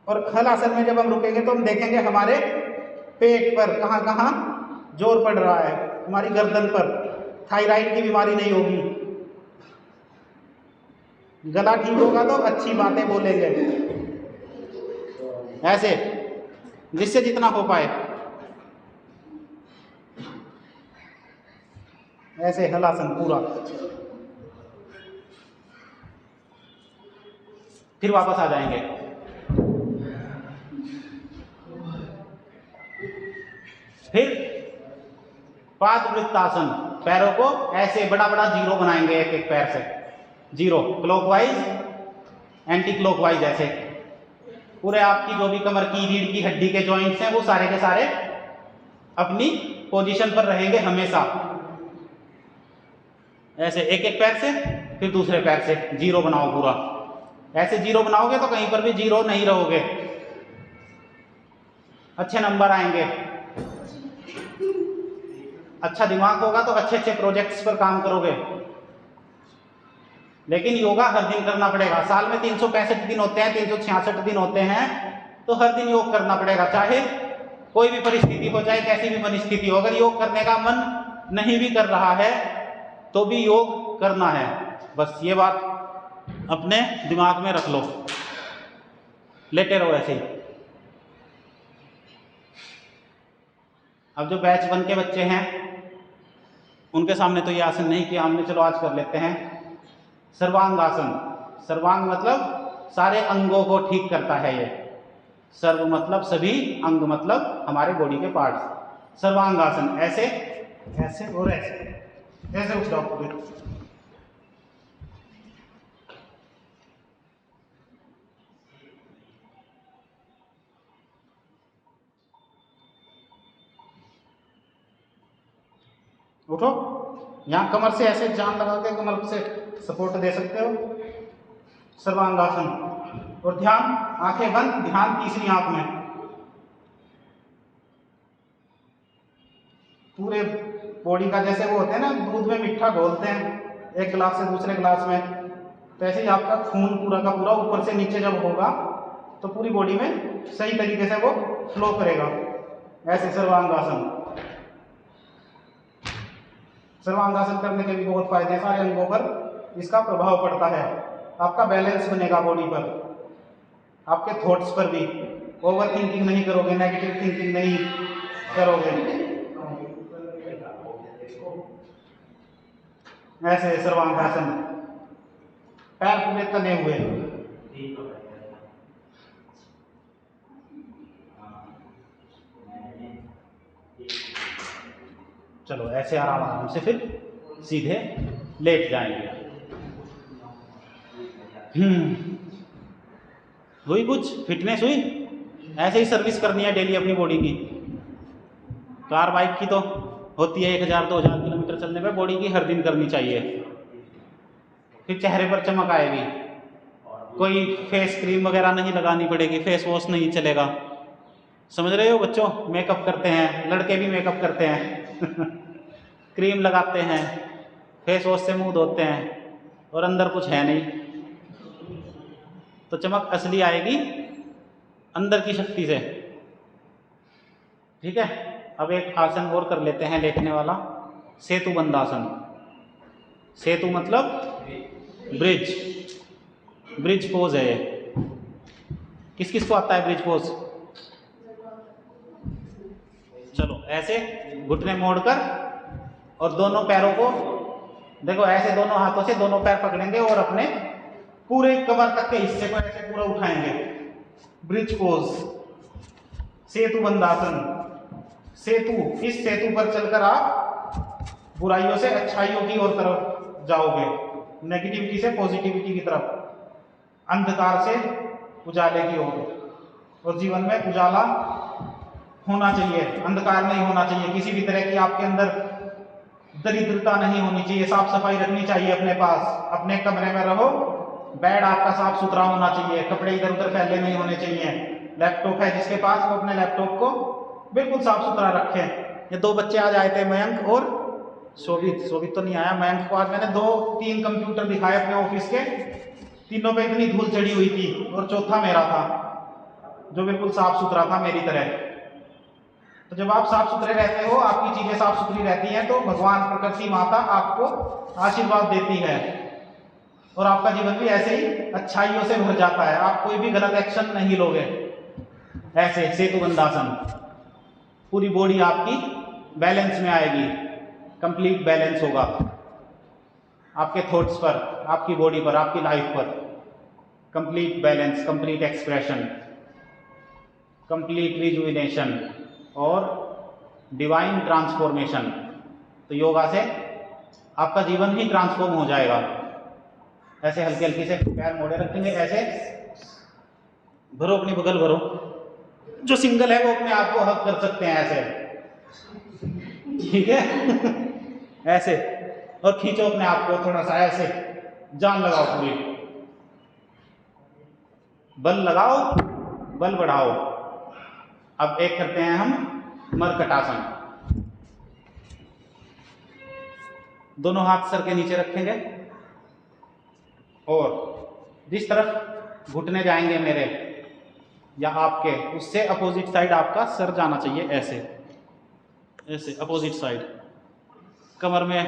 और हलासन में जब हम रुकेंगे तो हम देखेंगे हमारे पेट पर कहाँ कहाँ जोर पड़ रहा है, हमारी गर्दन पर। थायराइड की बीमारी नहीं होगी। गला ठीक होगा तो अच्छी बातें बोलेंगे, ऐसे जिससे जितना हो पाए। ऐसे हलासन पूरा, फिर वापस आ जाएंगे। फिर पादवृत्तासन, पैरों को ऐसे बड़ा बड़ा जीरो बनाएंगे, एक एक पैर से जीरो, क्लॉकवाइज एंटी क्लॉकवाइज, ऐसे पूरे आपकी जो भी कमर की रीढ़ की हड्डी के जॉइंट्स हैं वो सारे के सारे अपनी पोजीशन पर रहेंगे हमेशा। ऐसे एक एक पैर से, फिर दूसरे पैर से जीरो बनाओ पूरा। ऐसे जीरो बनाओगे तो कहीं पर भी जीरो नहीं रहोगे, अच्छे नंबर आएंगे। अच्छा दिमाग होगा तो अच्छे अच्छे प्रोजेक्ट्स पर काम करोगे। लेकिन योगा हर दिन करना पड़ेगा। साल में 365 दिन होते हैं, 366 दिन होते हैं, तो हर दिन योग करना पड़ेगा, चाहे कोई भी परिस्थिति हो, चाहे कैसी भी परिस्थिति हो। अगर योग करने का मन नहीं भी कर रहा है तो भी योग करना है। बस ये बात अपने दिमाग में रख लो, लेटे रहो ऐसे ही। अब जो बैच 1 के बच्चे हैं उनके सामने तो ये आसन नहीं किया हमने, चलो आज कर लेते हैं सर्वांग आसन। सर्वांग मतलब सारे अंगों को ठीक करता है ये। सर्व मतलब सभी, अंग मतलब हमारे बॉडी के पार्ट्स। सर्वांग आसन ऐसे ऐसे और ऐसे ऐसे उठ जाओ पूरे। उठो, यहाँ कमर से ऐसे जान लगा के कमर से सपोर्ट दे सकते हो। सर्वांगासन। और ध्यान, आंखें बंद, ध्यान तीसरी आंख में। पूरे बॉडी का जैसे वो होते हैं ना, दूध में मिठा घोलते हैं एक गिलास से दूसरे गिलास में, तो ऐसे ही आपका खून पूरा का पूरा ऊपर से नीचे जब होगा तो पूरी बॉडी में सही तरीके से वो फ्लो करेगा। ऐसे सर्वांगासन। सर्वांगासन करने के भी बहुत फायदे हैं, सारे अंगों पर इसका प्रभाव पड़ता है। आपका बैलेंस बनेगा बॉडी पर, आपके थॉट्स पर भी। ओवर थिंकिंग नहीं करोगे, नेगेटिव थिंकिंग नहीं करोगे। ऐसे सर्वांगासन, पैर पूरे तने हुए। चलो ऐसे आराम आराम से फिर सीधे लेट जाएंगे। हुई कुछ फिटनेस हुई? ऐसे ही सर्विस करनी है डेली अपनी बॉडी की। कार बाइक की तो होती है 1000-2000 किलोमीटर चलने पे, बॉडी की हर दिन करनी चाहिए, फिर चेहरे पर चमक आएगी। कोई फेस क्रीम वगैरह नहीं लगानी पड़ेगी, फेस वॉश नहीं चलेगा। समझ रहे हो बच्चों? मेकअप करते हैं, लड़के भी मेकअप करते हैं क्रीम लगाते हैं, फेस वॉश से मुंह धोते हैं और अंदर कुछ है नहीं, तो चमक असली आएगी अंदर की शक्ति से। ठीक है, अब एक आसन और कर लेते हैं लेटने वाला, सेतु बंधासन। सेतु मतलब ब्रिज, ब्रिज पोज है ये। किस किस को आता है ब्रिज पोज? चलो ऐसे घुटने मोड़कर और दोनों पैरों को देखो ऐसे दोनों हाथों से दोनों पैर पकड़ेंगे और अपने पूरे कमर तक के हिस्से को ऐसे पूरा उठाएंगे। ब्रिज पोज, सेतु बंधासन। सेतु, इस सेतु पर चलकर आप बुराइयों से अच्छाइयों की ओर तरफ जाओगे, नेगेटिविटी से पॉजिटिविटी की तरफ, अंधकार से उजाले की ओर। और जीवन में उजाला होना चाहिए, अंधकार नहीं होना चाहिए। किसी भी तरह की आपके अंदर दरिद्रता नहीं होनी चाहिए, साफ सफाई रखनी चाहिए अपने पास। अपने कमरे में रहो, बेड आपका साफ सुथरा होना चाहिए, कपड़े इधर उधर फैले नहीं होने चाहिए। लैपटॉप है जिसके पास, वो अपने लैपटॉप को बिल्कुल साफ सुथरा रखे। ये 2 बच्चे आज आए थे, मयंक और शोभित। शोभित तो नहीं आया, मयंक को आज मैंने 2-3 कंप्यूटर दिखाए अपने ऑफिस के, तीनों पे इतनी धूल चढ़ी हुई थी, और चौथा मेरा था जो बिल्कुल साफ सुथरा था मेरी तरह। तो जब आप साफ सुथरे रहते हो, आपकी चीजें साफ सुथरी रहती हैं, तो भगवान प्रकृति माता आपको आशीर्वाद देती है और आपका जीवन भी ऐसे ही अच्छाइयों से भर जाता है। आप कोई भी गलत एक्शन नहीं लोगे। ऐसे सेतु बंधासन, पूरी बॉडी आपकी बैलेंस में आएगी, कंप्लीट बैलेंस होगा आपके थॉट्स पर, आपकी बॉडी पर, आपकी लाइफ पर। Complete balance, complete expression, complete rejuvenation और डिवाइन ट्रांसफॉर्मेशन। तो योगा से आपका जीवन ही ट्रांसफॉर्म हो जाएगा। ऐसे हल्के हल्के से पैर मोड़े रखेंगे, ऐसे भरो, अपनी बगल भरो। जो सिंगल है वो अपने आप को हक कर सकते हैं ऐसे, ठीक है ऐसे, और खींचो अपने आप को थोड़ा सा, ऐसे जान लगाओ पूरी। बल लगाओ, बल बढ़ाओ। अब एक करते हैं हम मरकटासन। दोनों हाथ सर के नीचे रखेंगे और जिस तरफ घुटने जाएंगे मेरे या आपके, उससे अपोजिट साइड आपका सर जाना चाहिए, ऐसे ऐसे अपोजिट साइड। कमर में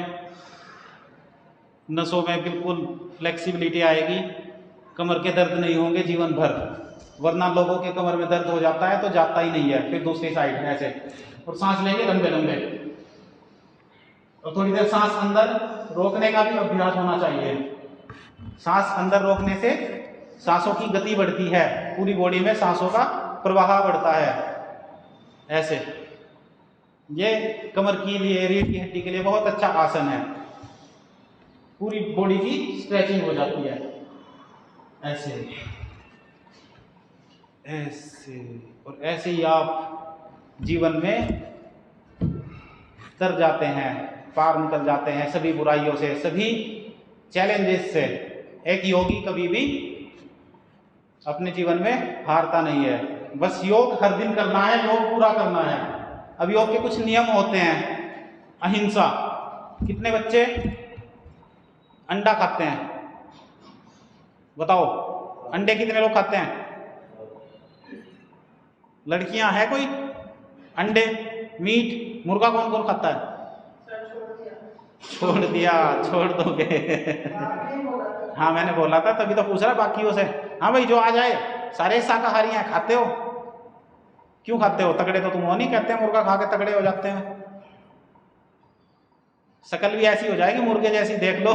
नसों में बिल्कुल फ्लेक्सिबिलिटी आएगी, कमर के दर्द नहीं होंगे जीवन भर, वरना लोगों के कमर में दर्द हो जाता है तो जाता ही नहीं है। फिर दूसरी साइड ऐसे, और सांस लेंगे लंबे लंबे, और थोड़ी देर सांस अंदर रोकने का भी अभ्यास होना चाहिए। सांस अंदर रोकने से सांसों की गति बढ़ती है, पूरी बॉडी में सांसों का प्रवाह बढ़ता है। ऐसे ये कमर के लिए, रीढ़ की हड्डी के लिए बहुत अच्छा आसन है, पूरी बॉडी की स्ट्रेचिंग हो जाती है। ऐसे ऐसे और ऐसे ही आप जीवन में तर जाते हैं, पार निकल जाते हैं सभी बुराइयों से, सभी चैलेंजेस से। एक योगी कभी भी अपने जीवन में हारता नहीं है, बस योग हर दिन करना है, योग पूरा करना है। अब योग के कुछ नियम होते हैं। अहिंसा। कितने बच्चे अंडा खाते हैं? बताओ, अंडे कितने लोग खाते हैं? लड़कियां है कोई? अंडे, मीट, मुर्गा कौन कौन खाता है? छोड़ दिया, छोड़ दोगे? हाँ मैंने बोला था, तभी तो पूछ रहा बाकियों से। हाँ भाई जो आ जाए, सारे शाकाहारी हैं, खाते हो? क्यों खाते हो? तगड़े तो तुम हो नहीं, कहते हैं मुर्गा खा के तगड़े हो जाते हैं। शकल भी ऐसी हो जाएगी मुर्गे जैसी, देख लो।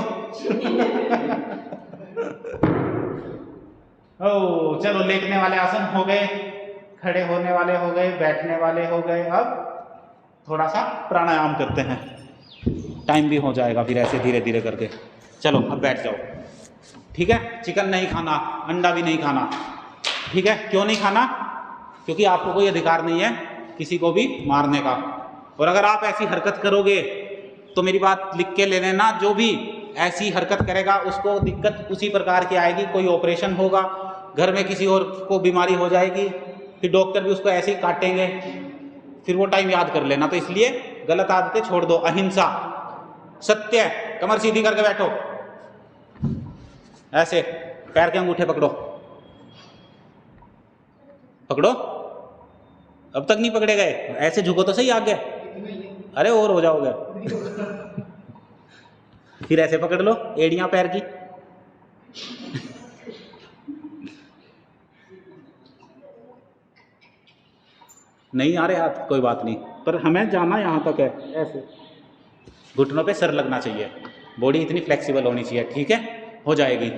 ओ चलो, लेटने वाले आसन हो गए, खड़े होने वाले हो गए, बैठने वाले हो गए। अब थोड़ा सा प्राणायाम करते हैं, टाइम भी हो जाएगा फिर ऐसे धीरे धीरे करके। चलो अब बैठ जाओ, ठीक है? चिकन नहीं खाना, अंडा भी नहीं खाना, ठीक है? क्यों नहीं खाना? क्योंकि आपको कोई अधिकार नहीं है किसी को भी मारने का। और अगर आप ऐसी हरकत करोगे तो मेरी बात लिख के ले लेना, जो भी ऐसी हरकत करेगा उसको दिक्कत उसी प्रकार की आएगी। कोई ऑपरेशन होगा, घर में किसी और को बीमारी हो जाएगी, फिर डॉक्टर भी उसको ऐसे ही काटेंगे, फिर वो टाइम याद कर लेना। तो इसलिए गलत आदतें छोड़ दो। अहिंसा, सत्य, कमर सीधी करके बैठो, ऐसे पैर के अंगूठे पकड़ो, पकड़ो, अब तक नहीं पकड़े गए, ऐसे झुको तो सही आगे, अरे और हो जाओगे। फिर ऐसे पकड़ लो एड़ियां पैर की, नहीं आ रहे हाथ, कोई बात नहीं, पर हमें जाना यहां तक है। ऐसे घुटनों पे सर लगना चाहिए, बॉडी इतनी फ्लेक्सिबल होनी चाहिए, ठीक है? हो जाएगी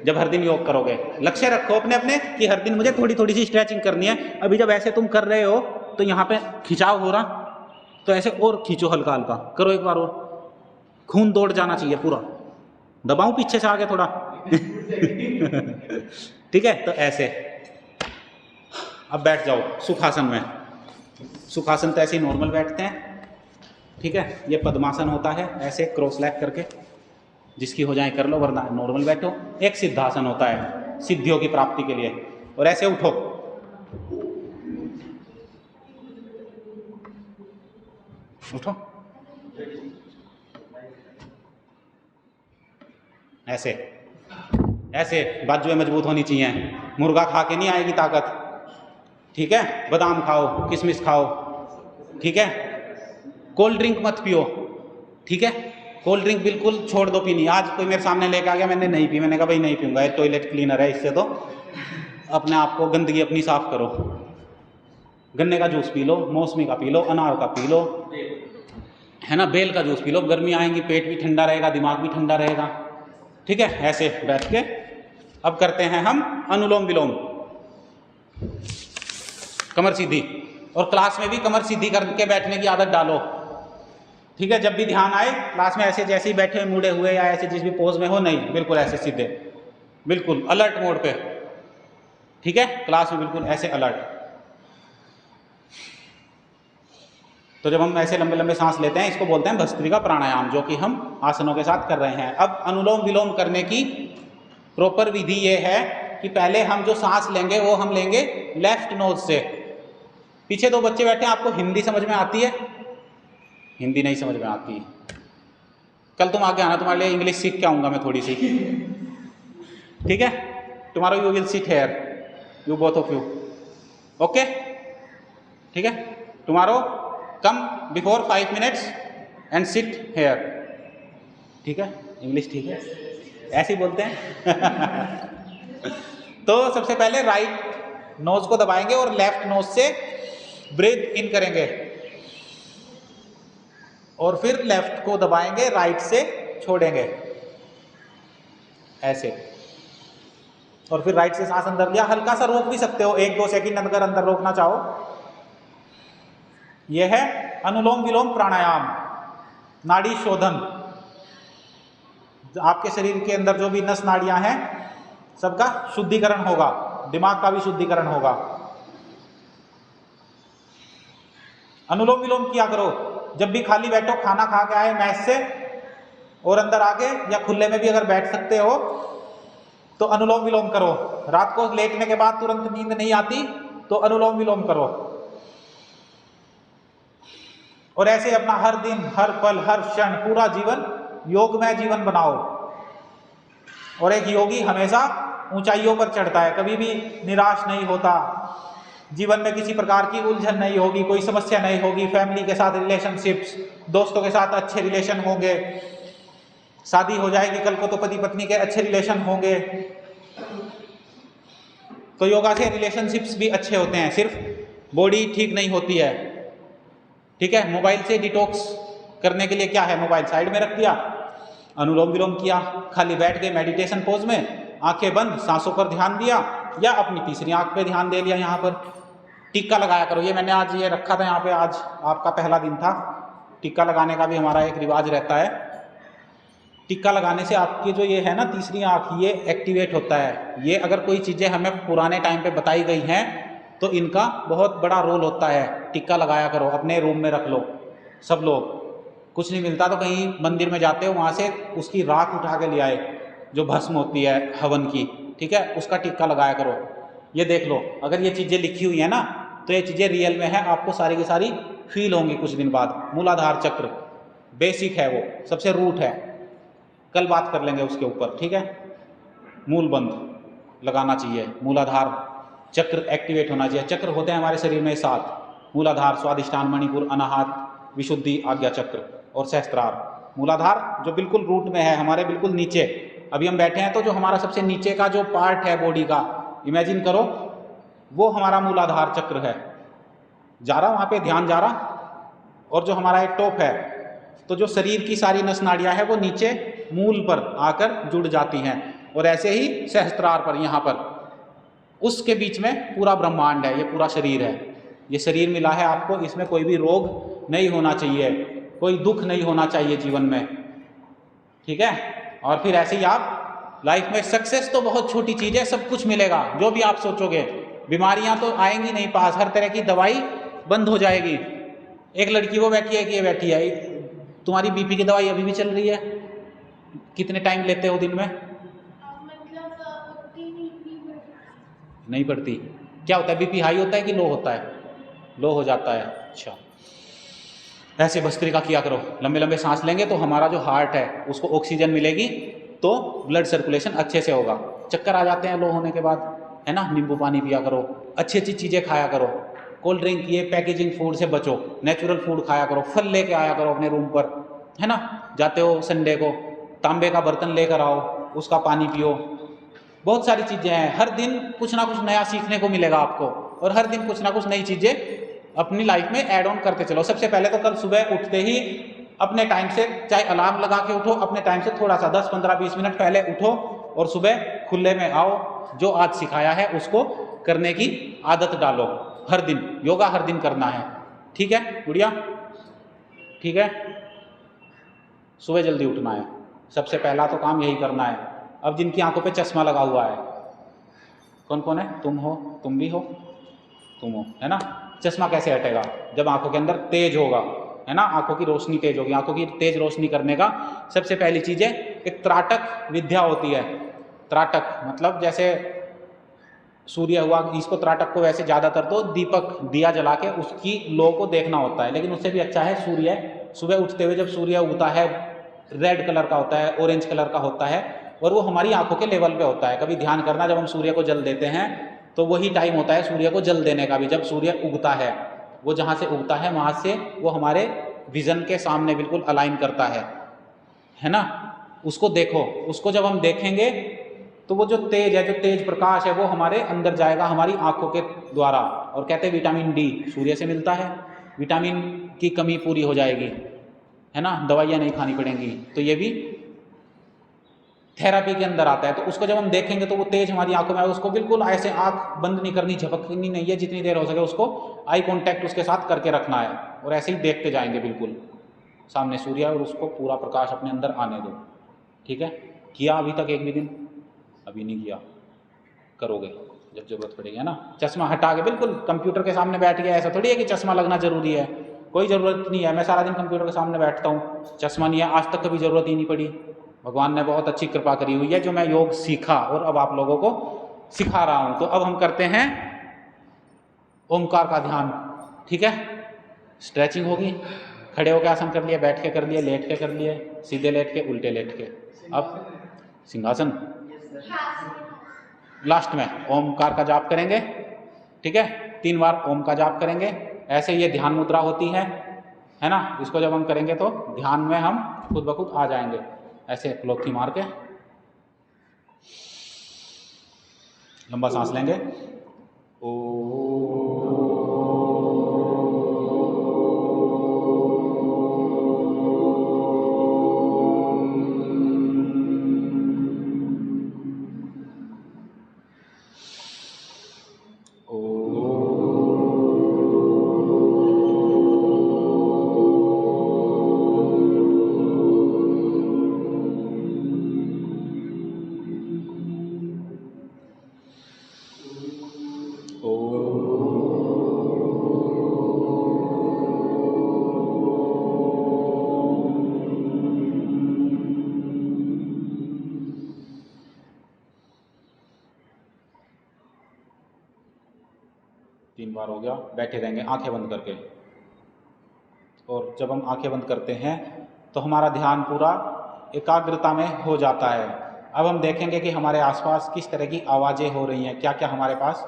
जब हर दिन योग करोगे। लक्ष्य रखो अपने अपने कि हर दिन मुझे थोड़ी थोड़ी सी स्ट्रेचिंग करनी है। अभी जब ऐसे तुम कर रहे हो तो यहाँ पे खिंचाव हो रहा, तो ऐसे और खींचो, हल्का हल्का करो एक बार और, खून दौड़ जाना चाहिए पूरा। दबाऊं पीछे से आगे थोड़ा? ठीक है, तो ऐसे अब बैठ जाओ सुखासन में। सुखासन तो ऐसे ही नॉर्मल बैठते हैं, ठीक है? ये पद्मासन होता है, ऐसे क्रॉस लेग करके, जिसकी हो जाए कर लो, वरना नॉर्मल बैठो। एक सिद्धासन होता है सिद्धियों की प्राप्ति के लिए, और ऐसे उठो, उठो ऐसे ऐसे। बाजुएं मजबूत होनी चाहिए, मुर्गा खा के नहीं आएगी ताकत, ठीक है? बादाम खाओ, किशमिश खाओ, ठीक है? कोल्ड ड्रिंक मत पियो, ठीक है? कोल्ड ड्रिंक बिल्कुल छोड़ दो पीनी। आज कोई मेरे सामने लेके आ गया, मैंने नहीं पी, मैंने कहा भाई नहीं पीऊंगा, ये टॉयलेट क्लीनर है, इससे तो अपने आप को, गंदगी अपनी साफ करो। गन्ने का जूस पी लो, मौसमी का पी लो, अनार का पी लो, है ना? बेल का जूस पी लो, गर्मी आएंगी, पेट भी ठंडा रहेगा, दिमाग भी ठंडा रहेगा, ठीक है? ऐसे बैठ के अब करते हैं हम अनुलोम विलोम, कमर सीधी। और क्लास में भी कमर सीधी करके बैठने की आदत डालो, ठीक है? जब भी ध्यान आए क्लास में, ऐसे जैसे ही बैठे मुड़े हुए या ऐसे जिस भी पोज में हो, नहीं, बिल्कुल ऐसे सीधे, बिल्कुल अलर्ट मोड पे, ठीक है? क्लास में बिल्कुल ऐसे अलर्ट। तो जब हम ऐसे लंबे लंबे सांस लेते हैं, इसको बोलते हैं भस्त्रिका प्राणायाम, जो कि हम आसनों के साथ कर रहे हैं। अब अनुलोम विलोम करने की प्रॉपर विधि ये है कि पहले हम जो सांस लेंगे वो हम लेंगे लेफ्ट नोज से। पीछे दो बच्चे बैठे हैं, आपको हिंदी समझ में आती है? हिंदी नहीं समझ में आती। कल तुम आके आना, तुम्हारे लिए इंग्लिश सीख के आऊँगा मैं थोड़ी सी, ठीक है? Tomorrow you will sit here, you both of you, okay? ठीक है? Tomorrow come before 5 minutes and sit here, ठीक है? इंग्लिश ठीक है? ऐसे ही बोलते हैं। तो सबसे पहले राइट नोज को दबाएंगे और लेफ्ट नोज से ब्रीथ इन करेंगे, और फिर लेफ्ट को दबाएंगे, राइट से छोड़ेंगे ऐसे, और फिर राइट से सांस अंदर लिया। हल्का सा रोक भी सकते हो, 1-2 सेकंड अगर अंदर रोकना चाहो। यह है अनुलोम विलोम प्राणायाम, नाड़ी शोधन। आपके शरीर के अंदर जो भी नस नाड़ियां हैं सबका शुद्धिकरण होगा, दिमाग का भी शुद्धिकरण होगा। अनुलोम विलोम किया करो जब भी खाली बैठो, खाना खा के आए मैस से और अंदर आके, या खुले में भी अगर बैठ सकते हो तो अनुलोम विलोम करो। रात को लेटने के बाद तुरंत नींद नहीं आती तो अनुलोम विलोम करो, और ऐसे अपना हर दिन, हर पल, हर क्षण, पूरा जीवन योगमय जीवन बनाओ। और एक योगी हमेशा ऊंचाइयों पर चढ़ता है, कभी भी निराश नहीं होता। जीवन में किसी प्रकार की उलझन नहीं होगी, कोई समस्या नहीं होगी। फैमिली के साथ रिलेशनशिप्स, दोस्तों के साथ अच्छे रिलेशन होंगे, शादी हो जाएगी कल को तो पति पत्नी के अच्छे रिलेशन होंगे। तो योगा से रिलेशनशिप्स भी अच्छे होते हैं, सिर्फ बॉडी ठीक नहीं होती है, ठीक है? मोबाइल से डिटॉक्स करने के लिए क्या है, मोबाइल साइड में रख दिया, अनुलोम विलोम किया, खाली बैठ गए मेडिटेशन पोज में, आंखें बंद, सांसों पर ध्यान दिया, या अपनी तीसरी आंख पे ध्यान दे लिया। यहाँ पर टीका लगाया करो। ये मैंने आज ये रखा था यहाँ पे, आज आपका पहला दिन था। टीका लगाने का भी हमारा एक रिवाज रहता है। टीका लगाने से आपकी जो ये है ना तीसरी आंख, ये एक्टिवेट होता है। ये अगर कोई चीज़ें हमें पुराने टाइम पे बताई गई हैं तो इनका बहुत बड़ा रोल होता है। टीका लगाया करो, अपने रूम में रख लो सब लोग। कुछ नहीं मिलता तो कहीं मंदिर में जाते हो, वहाँ से उसकी राख उठा के ले आए, जो भस्म होती है हवन की, ठीक है? उसका टीका लगाया करो। ये देख लो, अगर ये चीज़ें लिखी हुई हैं ना तो ये चीज़ें रियल में है, आपको सारी की सारी फील होंगी कुछ दिन बाद। मूलाधार चक्र बेसिक है, वो सबसे रूट है, कल बात कर लेंगे उसके ऊपर, ठीक है? मूल बंध लगाना चाहिए, मूलाधार चक्र एक्टिवेट होना चाहिए। चक्र होते हैं हमारे शरीर में 7, मूलाधार, स्वादिष्ठान, मणिपुर, अनाहत, विशुद्धि, आज्ञा चक्र और सहस्त्रार। मूलाधार जो बिल्कुल रूट में है, हमारे बिल्कुल नीचे। अभी हम बैठे हैं तो जो हमारा सबसे नीचे का जो पार्ट है बॉडी का, इमेजिन करो, वो हमारा मूलाधार चक्र है। जा रहा वहाँ पे ध्यान जा रहा। और जो हमारा एक टॉप है, तो जो शरीर की सारी नस नाड़ियाँ हैं वो नीचे मूल पर आकर जुड़ जाती हैं, और ऐसे ही सहस्त्रार पर, यहाँ पर, उसके बीच में पूरा ब्रह्मांड है। ये पूरा शरीर है, ये शरीर मिला है आपको, इसमें कोई भी रोग नहीं होना चाहिए, कोई दुख नहीं होना चाहिए जीवन में, ठीक है? और फिर ऐसे ही आप लाइफ में, सक्सेस तो बहुत छोटी चीज़ है, सब कुछ मिलेगा जो भी आप सोचोगे। बीमारियां तो आएंगी नहीं पास, हर तरह की दवाई बंद हो जाएगी। एक लड़की वो बैठी है कि ये बैठी है, तुम्हारी बीपी की दवाई अभी भी चल रही है? कितने टाइम लेते हो दिन में? नहीं पड़ती। क्या होता है, बीपी हाई होता है कि लो होता है? लो हो जाता है। अच्छा, ऐसे भस्त्रिका किया करो, लंबे लंबे सांस लेंगे तो हमारा जो हार्ट है उसको ऑक्सीजन मिलेगी, तो ब्लड सर्कुलेशन अच्छे से होगा। चक्कर आ जाते हैं लो होने के बाद, है ना? नींबू पानी पिया करो, अच्छी अच्छी चीज़ें खाया करो, कोल्ड ड्रिंक, ये पैकेजिंग फूड से बचो, नेचुरल फूड खाया करो, फल लेके आया करो अपने रूम पर, है ना? जाते हो संडे को, तांबे का बर्तन लेकर आओ, उसका पानी पियो। बहुत सारी चीज़ें हैं, हर दिन कुछ ना कुछ नया सीखने को मिलेगा आपको, और हर दिन कुछ ना कुछ नई चीज़ें अपनी लाइफ में ऐड ऑन करते चलो। सबसे पहले तो कल सुबह उठते ही अपने टाइम से, चाहे अलार्म लगा के उठो, अपने टाइम से थोड़ा सा 10, 15, 20 मिनट पहले उठो और सुबह खुले में आओ। जो आज सिखाया है उसको करने की आदत डालो। हर दिन योगा, हर दिन करना है, ठीक है गुड़िया? ठीक है, सुबह जल्दी उठना है, सबसे पहला तो काम यही करना है। अब जिनकी आंखों पे चश्मा लगा हुआ है, कौन कौन है? तुम हो, तुम भी हो, तुम हो, है ना? चश्मा कैसे हटेगा? जब आंखों के अंदर तेज होगा, है ना? आंखों की रोशनी तेज होगी। आंखों की तेज रोशनी करने का सबसे पहली चीज़ है, एक त्राटक विद्या होती है। त्राटक मतलब जैसे सूर्य हुआ, इसको त्राटक को वैसे ज़्यादातर तो दीपक दिया जला के उसकी लो को देखना होता है, लेकिन उससे भी अच्छा है सूर्य सुबह उठते हुए जब सूर्य उगता है, रेड कलर का होता है, ऑरेंज कलर का होता है, और वो हमारी आंखों के लेवल पे होता है। कभी ध्यान करना, जब हम सूर्य को जल देते हैं तो वही टाइम होता है सूर्य को जल देने का भी, जब सूर्य उगता है। वो जहाँ से उगता है वहाँ से वो हमारे विजन के सामने बिल्कुल अलाइन करता है ना। उसको देखो, उसको जब हम देखेंगे तो वो जो तेज है, जो तेज प्रकाश है, वो हमारे अंदर जाएगा हमारी आंखों के द्वारा। और कहते हैं विटामिन डी सूर्य से मिलता है, विटामिन की कमी पूरी हो जाएगी, है ना, दवाइयाँ नहीं खानी पड़ेंगी। तो ये भी थेरापी के अंदर आता है। तो उसको जब हम देखेंगे तो वो तेज हमारी आंखों में आएगा, उसको बिल्कुल ऐसे आंख बंद नहीं करनी, झपकनी नहीं है, जितनी देर हो सके उसको आई कांटेक्ट उसके साथ करके रखना है, और ऐसे ही देखते जाएंगे बिल्कुल सामने सूर्य, और उसको पूरा प्रकाश अपने अंदर आने दो। ठीक है, किया अभी तक एक भी दिन? अभी नहीं किया, करोगे जब जरूरत पड़ेगी, है ना। चश्मा हटा के बिल्कुल कंप्यूटर के सामने बैठ गया, ऐसा थोड़ी है कि चश्मा लगना जरूरी है, कोई ज़रूरत नहीं है। मैं सारा दिन कंप्यूटर के सामने बैठता हूँ, चश्मा नहीं है, आज तक कभी ज़रूरत ही नहीं पड़ी। भगवान ने बहुत अच्छी कृपा करी हुई है जो मैं योग सीखा और अब आप लोगों को सिखा रहा हूँ। तो अब हम करते हैं ओमकार का ध्यान। ठीक है, स्ट्रेचिंग होगी, खड़े होकर आसन कर लिए, बैठ के कर लिए, लेट के कर लिए, सीधे लेट के, उल्टे लेट के। अब सिंहासन लास्ट में ओमकार का जाप करेंगे। ठीक है, 3 बार ओम का जाप करेंगे। ऐसे ये ध्यान मुद्रा होती है ना। इसको जब हम करेंगे तो ध्यान में हम खुद ब खुद आ जाएंगे। ऐसे क्लोथी मार के लंबा सांस लेंगे। ओ बार हो गया। बैठे रहेंगे आंखें बंद करके, और जब हम आंखें बंद करते हैं तो हमारा ध्यान पूरा एकाग्रता में हो जाता है। अब हम देखेंगे कि हमारे आसपास किस तरह की आवाज़ें हो रही हैं, क्या क्या हमारे पास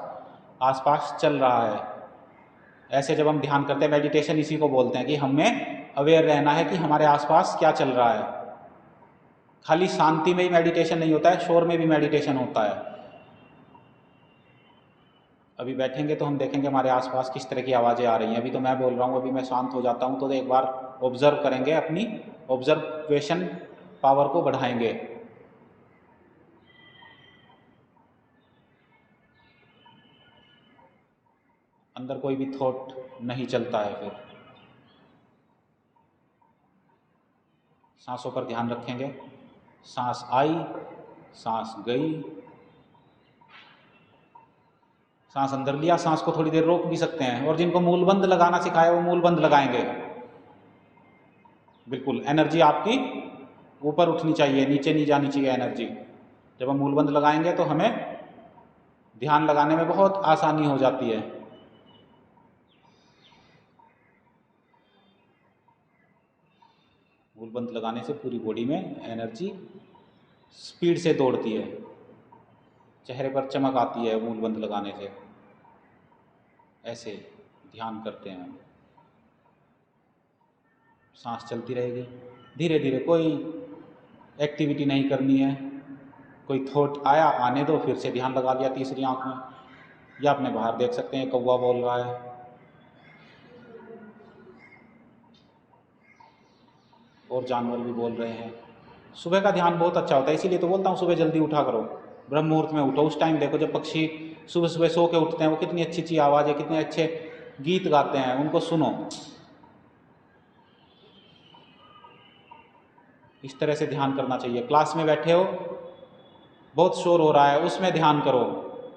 आसपास चल रहा है। ऐसे जब हम ध्यान करते हैं, मेडिटेशन इसी को बोलते हैं कि हमें अवेयर रहना है कि हमारे आसपास क्या चल रहा है। खाली शांति में ही मेडिटेशन नहीं होता है, शोर में भी मेडिटेशन होता है। अभी बैठेंगे तो हम देखेंगे हमारे आसपास किस तरह की आवाज़ें आ रही हैं। अभी तो मैं बोल रहा हूँ, अभी मैं शांत हो जाता हूँ, तो एक बार ऑब्जर्व करेंगे, अपनी ऑब्जर्वेशन पावर को बढ़ाएंगे। अंदर कोई भी थॉट नहीं चलता है। फिर सांसों पर ध्यान रखेंगे। सांस आई, सांस गई, सांस अंदर लिया, सांस को थोड़ी देर रोक भी सकते हैं। और जिनको मूल बंद लगाना सिखाया वो मूल बंद लगाएंगे। बिल्कुल एनर्जी आपकी ऊपर उठनी चाहिए, नीचे नहीं जानी चाहिए एनर्जी। जब हम मूल बंद लगाएंगे तो हमें ध्यान लगाने में बहुत आसानी हो जाती है। मूल बंद लगाने से पूरी बॉडी में एनर्जी स्पीड से दौड़ती है, चेहरे पर चमक आती है मूल बंद लगाने से। ऐसे ध्यान करते हैं, सांस चलती रहेगी धीरे धीरे, कोई एक्टिविटी नहीं करनी है। कोई थॉट आया, आने दो, फिर से ध्यान लगा लिया तीसरी आंख में, या अपने बाहर देख सकते हैं कौवा बोल रहा है, और जानवर भी बोल रहे हैं। सुबह का ध्यान बहुत अच्छा होता है, इसीलिए तो बोलता हूँ सुबह जल्दी उठा करो, ब्रह्म मुहूर्त में उठो। उस टाइम देखो जब पक्षी सुबह सुबह सो के उठते हैं, वो कितनी अच्छी अच्छी आवाज़ें, कितने अच्छे गीत गाते हैं, उनको सुनो। इस तरह से ध्यान करना चाहिए। क्लास में बैठे हो, बहुत शोर हो रहा है, उसमें ध्यान करो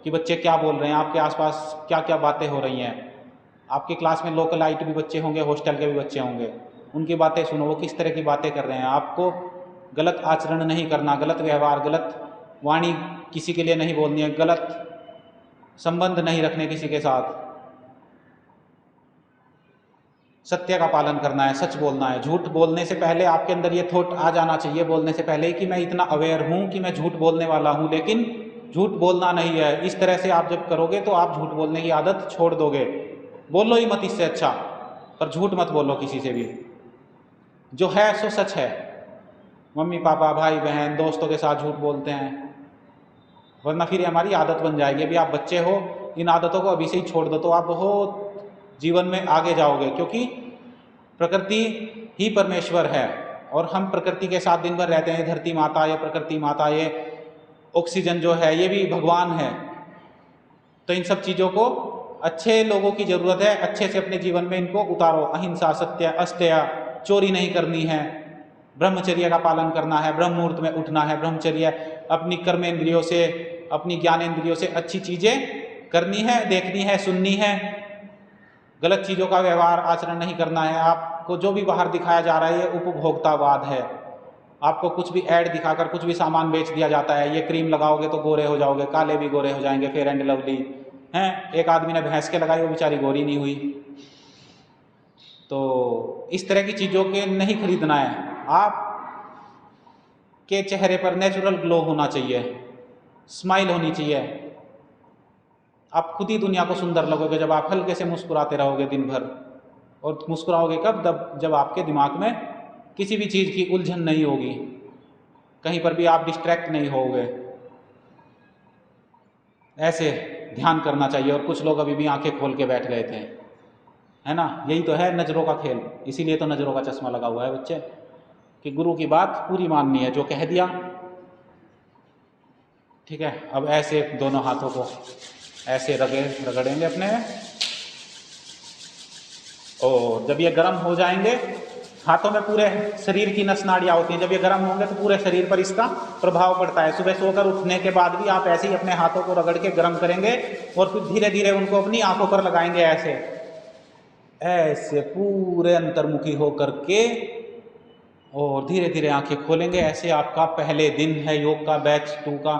कि बच्चे क्या बोल रहे हैं, आपके आसपास क्या क्या बातें हो रही हैं। आपकी क्लास में लोकलाइट भी बच्चे होंगे, हॉस्टल के भी बच्चे होंगे, उनकी बातें सुनो, वो किस तरह की बातें कर रहे हैं। आपको गलत आचरण नहीं करना, गलत व्यवहार, गलत वाणी किसी के लिए नहीं बोलनी है, गलत संबंध नहीं रखने किसी के साथ, सत्य का पालन करना है, सच बोलना है। झूठ बोलने से पहले आपके अंदर ये थॉट आ जाना चाहिए बोलने से पहले कि मैं इतना अवेयर हूँ कि मैं झूठ बोलने वाला हूँ, लेकिन झूठ बोलना नहीं है। इस तरह से आप जब करोगे तो आप झूठ बोलने की आदत छोड़ दोगे। बोलो ही मत इससे अच्छा, पर झूठ मत बोलो किसी से भी। जो है सो सच है। मम्मी पापा भाई बहन दोस्तों के साथ झूठ बोलते हैं, वरना फिर हमारी आदत बन जाएगी। अभी आप बच्चे हो, इन आदतों को अभी से ही छोड़ दो तो आप बहुत जीवन में आगे जाओगे, क्योंकि प्रकृति ही परमेश्वर है और हम प्रकृति के साथ दिन भर रहते हैं। धरती माता, ये प्रकृति माता, ये ऑक्सीजन जो है ये भी भगवान है। तो इन सब चीज़ों को अच्छे लोगों की ज़रूरत है, अच्छे से अपने जीवन में इनको उतारो। अहिंसा, सत्य, अस्तेय, चोरी नहीं करनी है, ब्रह्मचर्य का पालन करना है, ब्रह्म मुहूर्त में उठना है, ब्रह्मचर्य, अपनी कर्मेंद्रियों से, अपनी ज्ञानेंद्रियों से अच्छी चीज़ें करनी है, देखनी है, सुननी है। गलत चीज़ों का व्यवहार आचरण नहीं करना है। आपको जो भी बाहर दिखाया जा रहा है ये उपभोक्तावाद है। आपको कुछ भी ऐड दिखाकर कुछ भी सामान बेच दिया जाता है, ये क्रीम लगाओगे तो गोरे हो जाओगे, काले भी गोरे हो जाएंगे, फेयर एंड लवली हैं। एक आदमी ने भैंस के लगाई, वो बेचारी गोरी नहीं हुई। तो इस तरह की चीज़ों के नहीं खरीदना है। आप के चेहरे पर नेचुरल ग्लो होना चाहिए, स्माइल होनी चाहिए। आप खुद ही दुनिया को सुंदर लगोगे जब आप हल्के से मुस्कुराते रहोगे दिन भर। और मुस्कुराओगे कब? जब आपके दिमाग में किसी भी चीज़ की उलझन नहीं होगी, कहीं पर भी आप डिस्ट्रैक्ट नहीं होगे। ऐसे ध्यान करना चाहिए। और कुछ लोग अभी भी आंखें खोल के बैठ गए थे, है ना। यही तो है नज़रों का खेल। इसीलिए तो नज़रों का चश्मा लगा हुआ है बच्चे, कि गुरु की बात पूरी माननी है, जो कह दिया ठीक है। अब ऐसे दोनों हाथों को ऐसे रगड़ेंगे अपने, और जब ये गर्म हो जाएंगे, हाथों में पूरे शरीर की नस नाड़ियाँ होती हैं, जब ये गर्म होंगे तो पूरे शरीर पर इसका प्रभाव पड़ता है। सुबह सोकर उठने के बाद भी आप ऐसे ही अपने हाथों को रगड़ के गर्म करेंगे और फिर धीरे धीरे उनको अपनी आंखों पर लगाएंगे, ऐसे ऐसे पूरे अंतर्मुखी होकर के, और धीरे धीरे आंखें खोलेंगे। ऐसे आपका पहले दिन है योग का, बैच 2 का,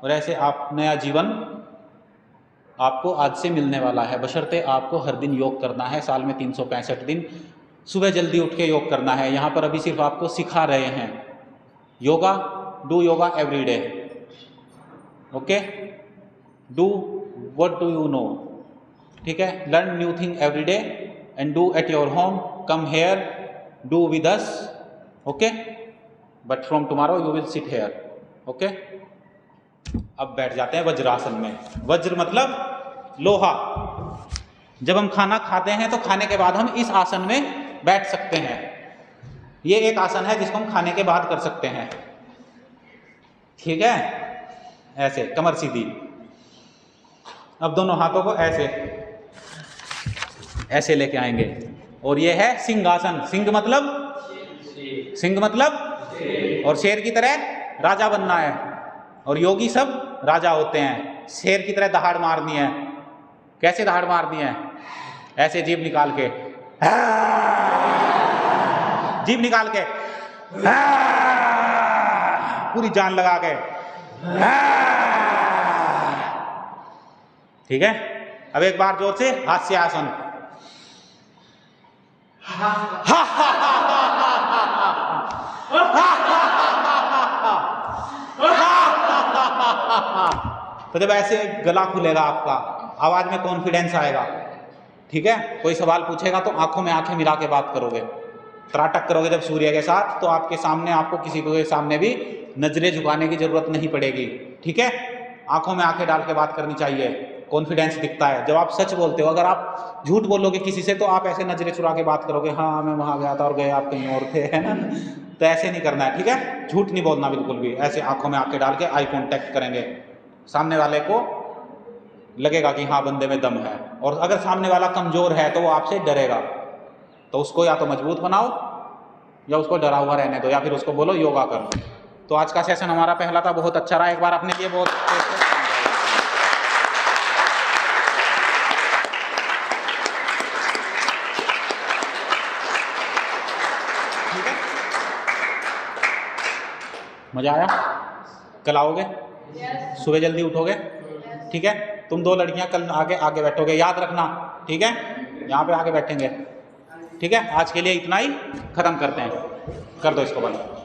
और ऐसे आप नया जीवन आपको आज से मिलने वाला है। बशर्ते आपको हर दिन योग करना है, साल में 365 दिन सुबह जल्दी उठ के योग करना है। यहाँ पर अभी सिर्फ आपको सिखा रहे हैं yoga. Do yoga every day, okay. Do what do you know, ठीक है। Learn new thing every day and do at your home, come here, do with us, okay. But from tomorrow you will sit here, okay. अब बैठ जाते हैं वज्रासन में। वज्र मतलब लोहा। जब हम खाना खाते हैं तो खाने के बाद हम इस आसन में बैठ सकते हैं। ये एक आसन है जिसको हम खाने के बाद कर सकते हैं, ठीक है। ऐसे कमर सीधी। अब दोनों हाथों को ऐसे ऐसे लेके आएंगे, और ये है सिंहासन। सिंह मतलब और शेर की तरह राजा बनना है। और योगी सब राजा होते हैं। शेर की तरह दहाड़ मारनी है। कैसे दहाड़ मारनी है? ऐसे जीभ निकाल के, जीभ निकाल के, पूरी जान लगा के, ठीक है। अब एक बार जोर से हास्यासन। तो जब ऐसे गला खुलेगा आपका, आवाज में कॉन्फिडेंस आएगा, ठीक है। कोई सवाल पूछेगा तो आंखों में आंखें मिला के बात करोगे, त्राटक करोगे जब सूर्य के साथ, तो आपके सामने, आपको किसी के सामने भी नजरें झुकाने की जरूरत नहीं पड़ेगी, ठीक है। आंखों में आंखें डाल के बात करनी चाहिए, कॉन्फिडेंस दिखता है जब आप सच बोलते हो। अगर आप झूठ बोलोगे किसी से तो आप ऐसे नजरें चुरा के बात करोगे, हाँ मैं वहां गया था और गए आप कहीं और थे, है ना। तो ऐसे नहीं करना है, ठीक है। झूठ नहीं बोलना बिल्कुल भी। ऐसे आंखों में आंखें डाल के आई कॉन्टैक्ट करेंगे, सामने वाले को लगेगा कि हाँ बंदे में दम है। और अगर सामने वाला कमजोर है तो वो आपसे डरेगा, तो उसको या तो मजबूत बनाओ या उसको डरा हुआ रहने दो, या फिर उसको बोलो योगा कर। तो आज का सेशन हमारा पहला था, बहुत अच्छा रहा। एक बार अपने लिए बहुत ठीक है। मजा आया? कल आओगे? सुबह जल्दी उठोगे? ठीक है। तुम 2 लड़कियां कल आगे आगे बैठोगे, याद रखना, ठीक है? यहाँ पे आगे बैठेंगे, ठीक है? आज के लिए इतना ही, खत्म करते हैं, कर दो इसको बंद।